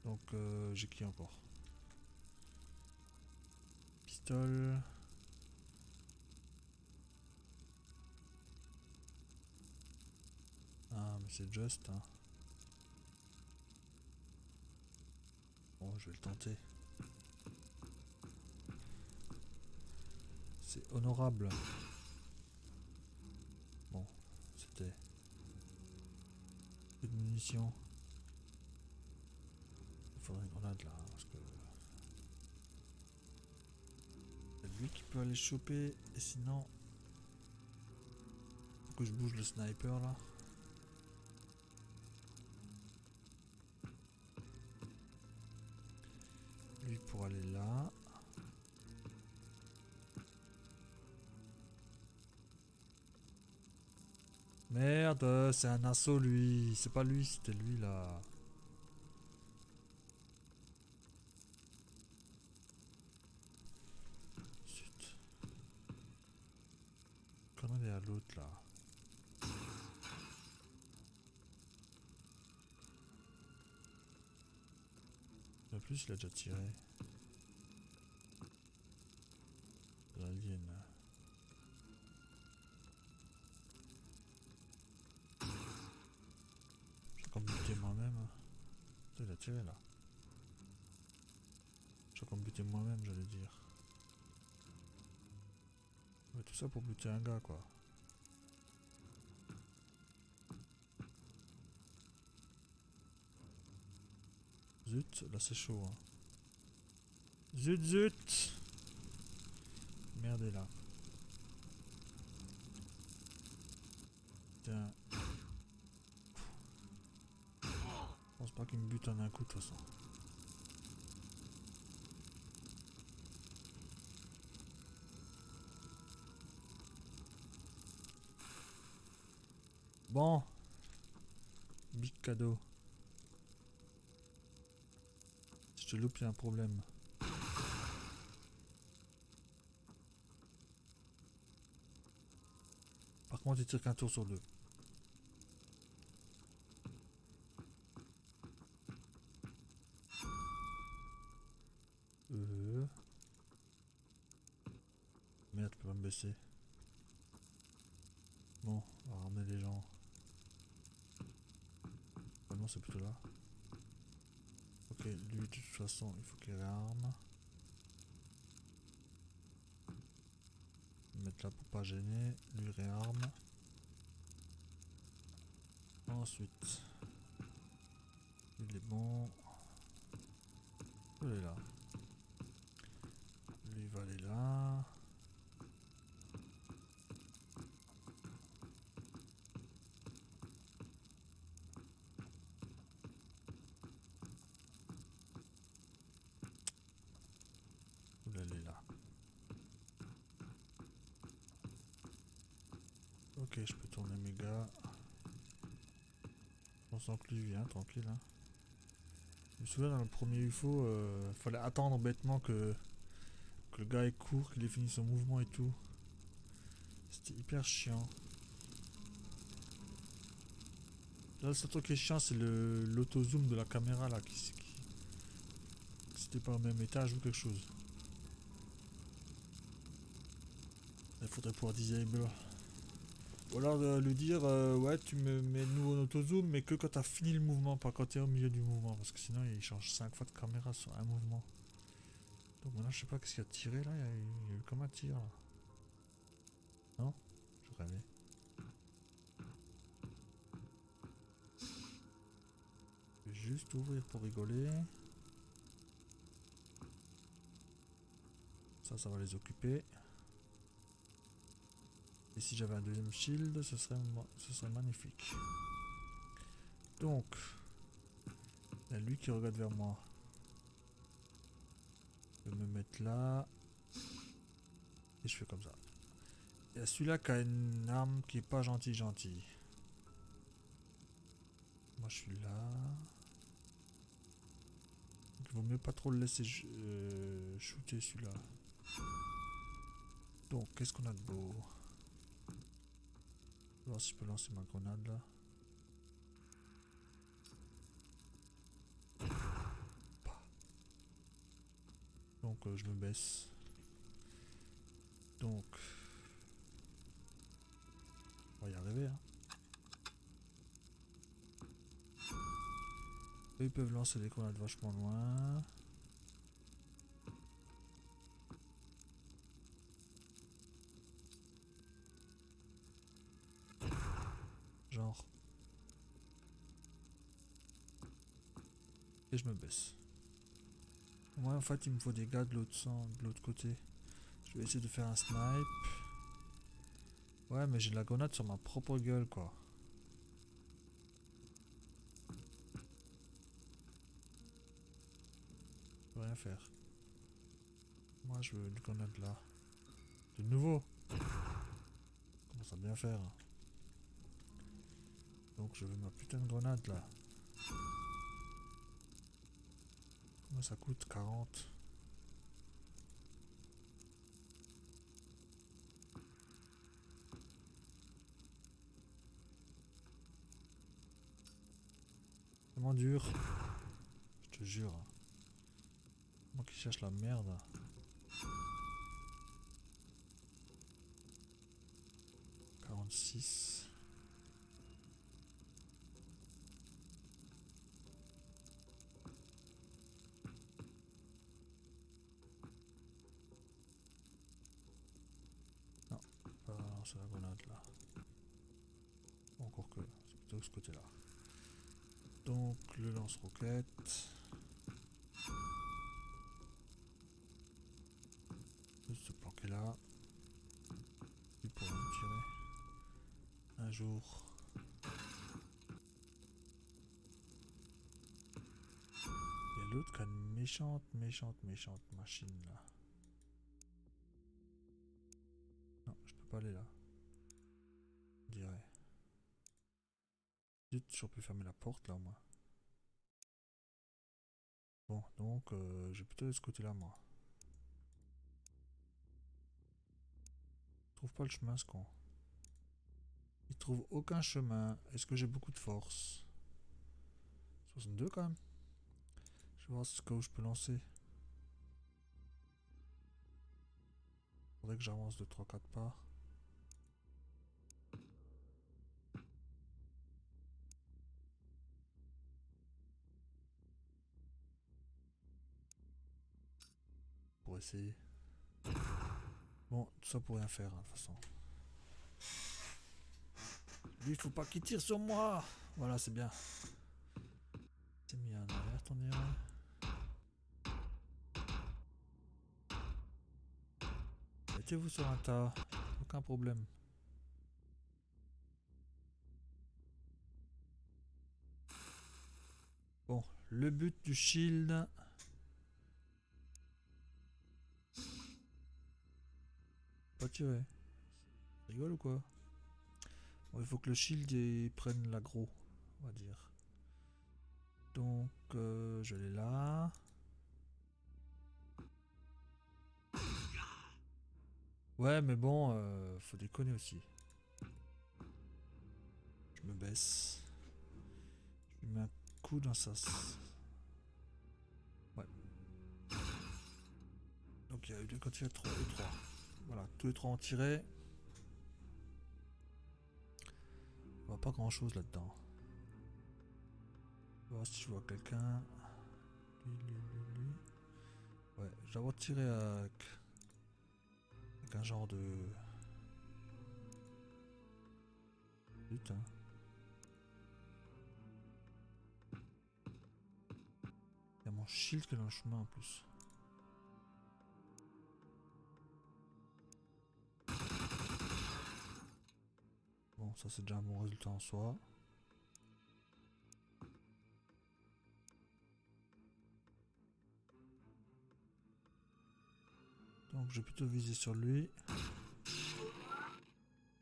Donc j'ai qui encore? Pistole. Ah mais c'est Just hein. Bon je vais le tenter. C'est honorable. Bon, c'était plus de munitions. Il faudrait une grenade là, parce que c'est lui qui peut aller choper. Et sinon, faut que je bouge le sniper là. Lui pour aller là. Merde, c'est un assaut lui. C'est pas lui, c'était lui là. Zut. Comment il est à l'autre là? En plus, il a déjà tiré. L'alien. J'ai comme buté moi-même. Il a tiré là. J'ai comme buté moi-même, j'allais dire. Mais tout ça pour buter un gars quoi. Zut, là c'est chaud hein. Zut zut. Merde est là. Putain. Je pense pas qu'il me bute en un coup de toute façon. Bon. Big cadeau. Si je te loupe, il y a un problème. Par contre, il tire qu'un tour sur deux. baisser. Bon, on va ramener les gens. Ah non, c'est plutôt là. Ok, lui de toute façon, il faut qu'il réarme. Mettre là pour pas gêner. Lui réarme. Ensuite, il est bon. Il est là. Lui va aller là. Il va aller là. Ok, je peux tourner mes gars. On sent que lui vient, tranquille. Hein. Je me souviens dans le premier UFO, fallait attendre bêtement que le gars est court, qu'il ait fini son mouvement et tout. C'était hyper chiant. Là, le seul truc qui est chiant, c'est l'auto-zoom de la caméra là. C'était pas au même étage ou quelque chose. Il faudrait pouvoir disable. Ou alors lui dire, ouais, tu me mets de nouveau en auto-zoom, mais que quand t'as fini le mouvement, pas quand t'es au milieu du mouvement. Parce que sinon, il change 5 fois de caméra sur un mouvement. Donc maintenant, je sais pas qu'est-ce qu'il y a tiré là. Il y a eu comme un tir là. Non? Je rêvais. Je vais juste ouvrir pour rigoler. Ça va les occuper. Et si j'avais un deuxième shield, ce serait magnifique. Donc, il y a lui qui regarde vers moi. Je vais me mettre là. Et je fais comme ça. Il y a celui-là qui a une arme qui est pas gentille. Moi je suis là. Donc, il vaut mieux pas trop le laisser shooter celui-là. Donc qu'est-ce qu'on a de beau? Je vais voir si je peux lancer ma grenade là. Donc je me baisse. Donc on va y arriver hein. Eux, ils peuvent lancer des grenades vachement loin. Genre. Et je me baisse. Moi en fait il me faut des gars de l'autre côté. Je vais essayer de faire un snipe. Ouais mais j'ai la grenade sur ma propre gueule quoi. Je peux rien faire. Moi je veux une grenade là. De nouveau. Commence à bien faire. Donc je veux ma putain de grenade là. Combien ça coûte? 40. Vraiment dur. Je te jure. Moi qui cherche la merde. « 46. Non, pas lancer la grenade là. Encore que, c'est plutôt ce côté là. Donc le lance-roquette. Juste se planquer là. Il pourrait me tirer. Un jour. Il y a l'autre qui a une méchante machine là. Non, je peux pas aller là. Je dirais. Zut, j'aurais pu fermer la porte là au moins. Bon, donc je vais plutôt de ce côté là moi. Je trouve pas le chemin ce con. Il trouve aucun chemin. Est-ce que j'ai beaucoup de force? 62 quand même. Je vais voir ce que je peux lancer. Faudrait que j'avance de 3-4 pas. Pour essayer. Bon, tout ça pour rien faire, hein, de toute façon. Lui, faut pas qu'il tire sur moi. Voilà, c'est bien. C'est mis en alerte, on dirait. Mettez-vous sur un tas. Aucun problème. Bon, le but du shield. Pas tirer. Rigole ou quoi? Bon, il faut que le shield prenne l'aggro, on va dire. Donc, je l'ai là. Ouais, mais bon, faut déconner aussi. Je me baisse. Je lui mets un coup dans sa... Ouais. Donc il y a eu deux quand il y a 3 et 3. Voilà, tous les 3 ont tiré. Je vois pas grand chose là-dedans. Je vais voir si je vois quelqu'un. Lui. Ouais, je dois avoir tiré avec un genre de... Putain. Il y a mon shield qui est dans le chemin en plus. Bon, ça c'est déjà un bon résultat en soi. Donc je vais plutôt viser sur lui.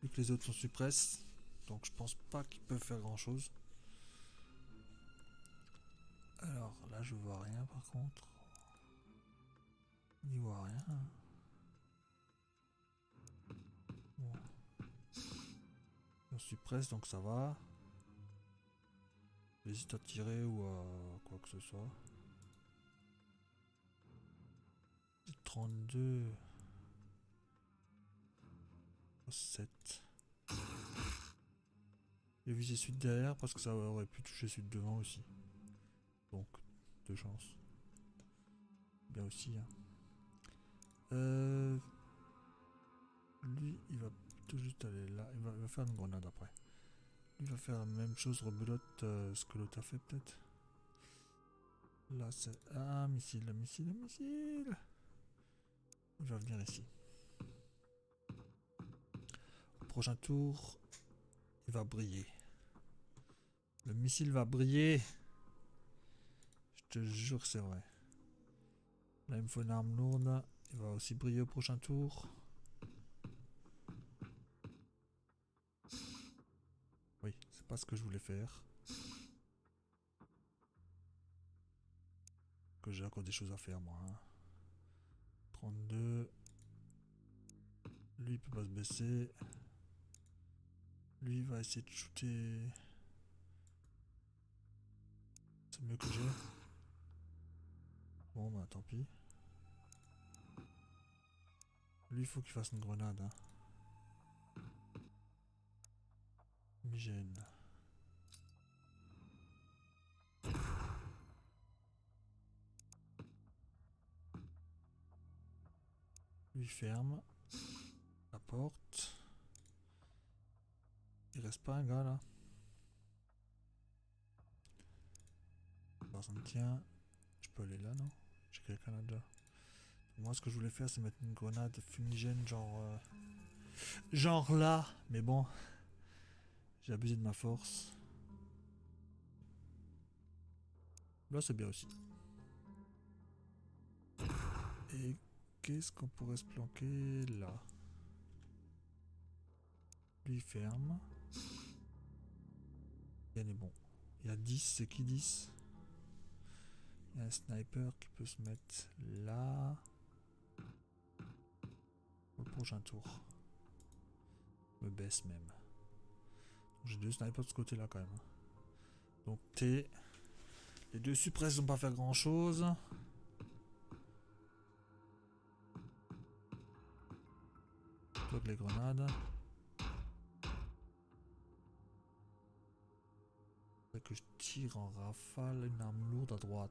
Vu que les autres sont suppress. Donc je pense pas qu'ils peuvent faire grand chose. Alors là je vois rien par contre. On n'y voit rien. Bon. On suppresse donc ça va. J'hésite à tirer ou à quoi que ce soit. 32. 7. J'ai visé celui de derrière parce que ça aurait pu toucher celui de devant aussi. Donc, deux chances. Bien aussi. Hein. Lui, il va plutôt juste aller là. Il va faire une grenade après. Lui va faire la même chose, rebelote ce que l'autre a fait peut-être. Là, c'est... Ah, missile. Il va venir ici. Au prochain tour, il va briller. Le missile va briller. Je te jure que c'est vrai. Là, il me faut une arme lourde. Il va aussi briller au prochain tour. Oui, c'est pas ce que je voulais faire. Que j'ai encore des choses à faire, moi. Hein. 32. Lui, il peut pas se baisser. Lui, il va essayer de shooter. C'est mieux que j'ai. Bon, bah tant pis. Lui, il faut qu'il fasse une grenade. Hein. Migène. Lui ferme la porte. Il reste pas un gars là. Personne tient. Je peux aller là, non? J'ai quelqu'un là déjà. Moi, ce que je voulais faire, c'est mettre une grenade fumigène, genre là. Mais bon, j'ai abusé de ma force. Là, c'est bien aussi. Et qu'est-ce qu'on pourrait se planquer là? Lui ferme. Il est bon. Il y a 10, c'est qui 10? Il y a un sniper qui peut se mettre là. Au prochain tour. Je me baisse même. J'ai deux snipers de ce côté là quand même. Donc T. Les deux suppresses vont pas faire grand chose. Bloque les grenades. Faudrait que je tire en rafale une arme lourde à droite.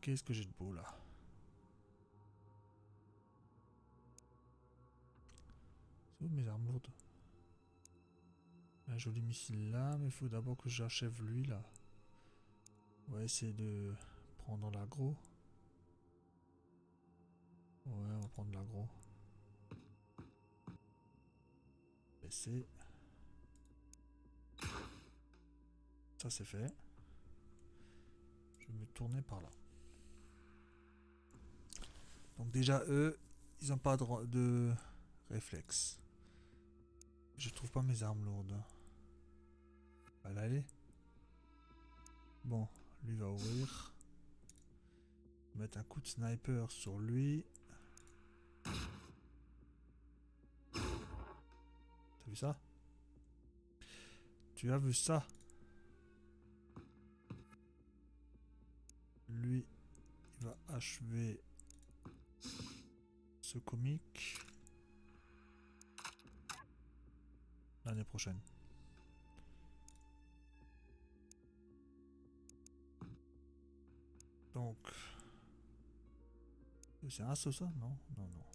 Qu'est-ce que j'ai de beau là? C'est où mes armes lourdes? Un joli missile là, mais il faut d'abord que j'achève lui là. On va essayer de prendre l'aggro. Ouais, on va prendre l'aggro. Baisser. Ça c'est fait. Je vais me tourner par là. Donc déjà eux, ils n'ont pas de réflexe. Je trouve pas mes armes lourdes. Elle aller. Bon, lui va ouvrir. Mettre un coup de sniper sur lui. T'as vu ça? Tu as vu ça? Lui, il va achever ce comique l'année prochaine. Donc, c'est un assaut ça? Non, non, non.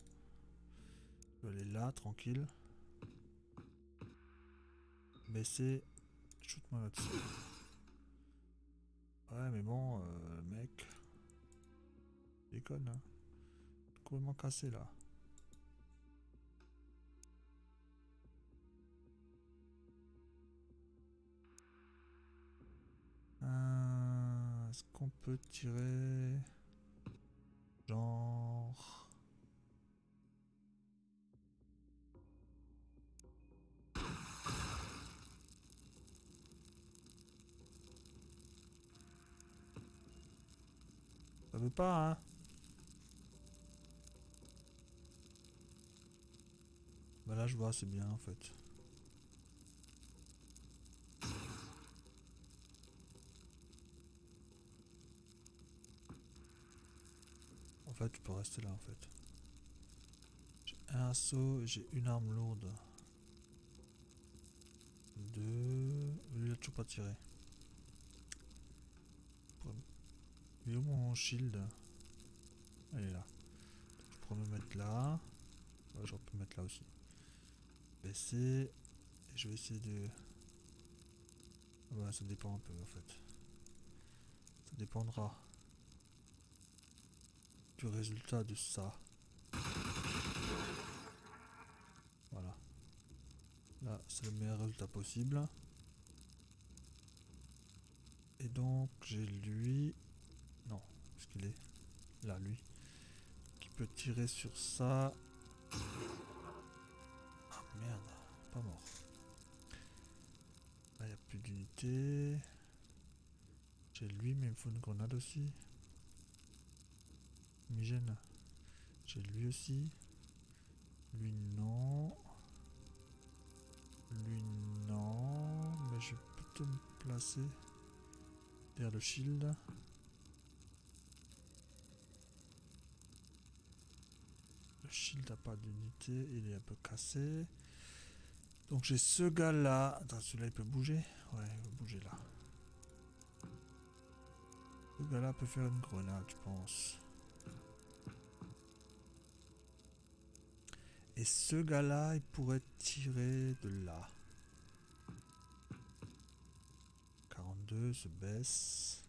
Je vais aller là, tranquille. Baisser. Shoot-moi là-dessus. Ouais, mais bon, mec. Déconne, hein. Complètement cassé là. Est-ce qu'on peut tirer... Genre... Ça veut pas, hein? Bah là, je vois, c'est bien, en fait. En fait, tu peux rester là, en fait. J'ai un assaut, j'ai une arme lourde. Deux... Lui, il a toujours pas tiré. Il est où mon shield? Elle est là. Donc, je pourrais me mettre là. Ouais, j'aurais pu me mettre là aussi. Baisser. Et je vais essayer de... Ouais, ça dépend un peu en fait. Ça dépendra du résultat de ça. Voilà. Là, c'est le meilleur résultat possible. Et donc, j'ai lui... Non, est-ce qu'il est là, lui. Qui peut tirer sur ça. Ah merde, pas mort. Là, il n'y a plus d'unité. J'ai lui, mais il me faut une grenade aussi. Migène. J'ai lui aussi. Lui, non. Lui, non. Mais je vais plutôt me placer derrière le shield. Le shield n'a pas d'unité, il est un peu cassé. Donc j'ai ce gars là. Attends, celui-là il peut bouger? Ouais, il peut bouger là. Ce gars là peut faire une grenade, je pense. Et ce gars là, il pourrait tirer de là. 42 se baisse.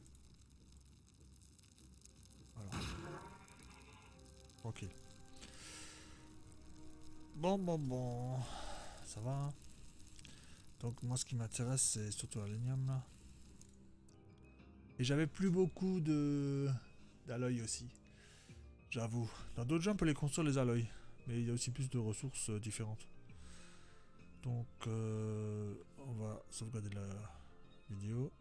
Voilà. Tranquille. Bon. Ça va, hein. Donc moi ce qui m'intéresse c'est surtout l'aluminium là. Et j'avais plus beaucoup de d'alloy aussi. J'avoue. Dans d'autres jeux on peut les construire les alloys. Mais il y a aussi plus de ressources différentes. Donc on va sauvegarder la vidéo.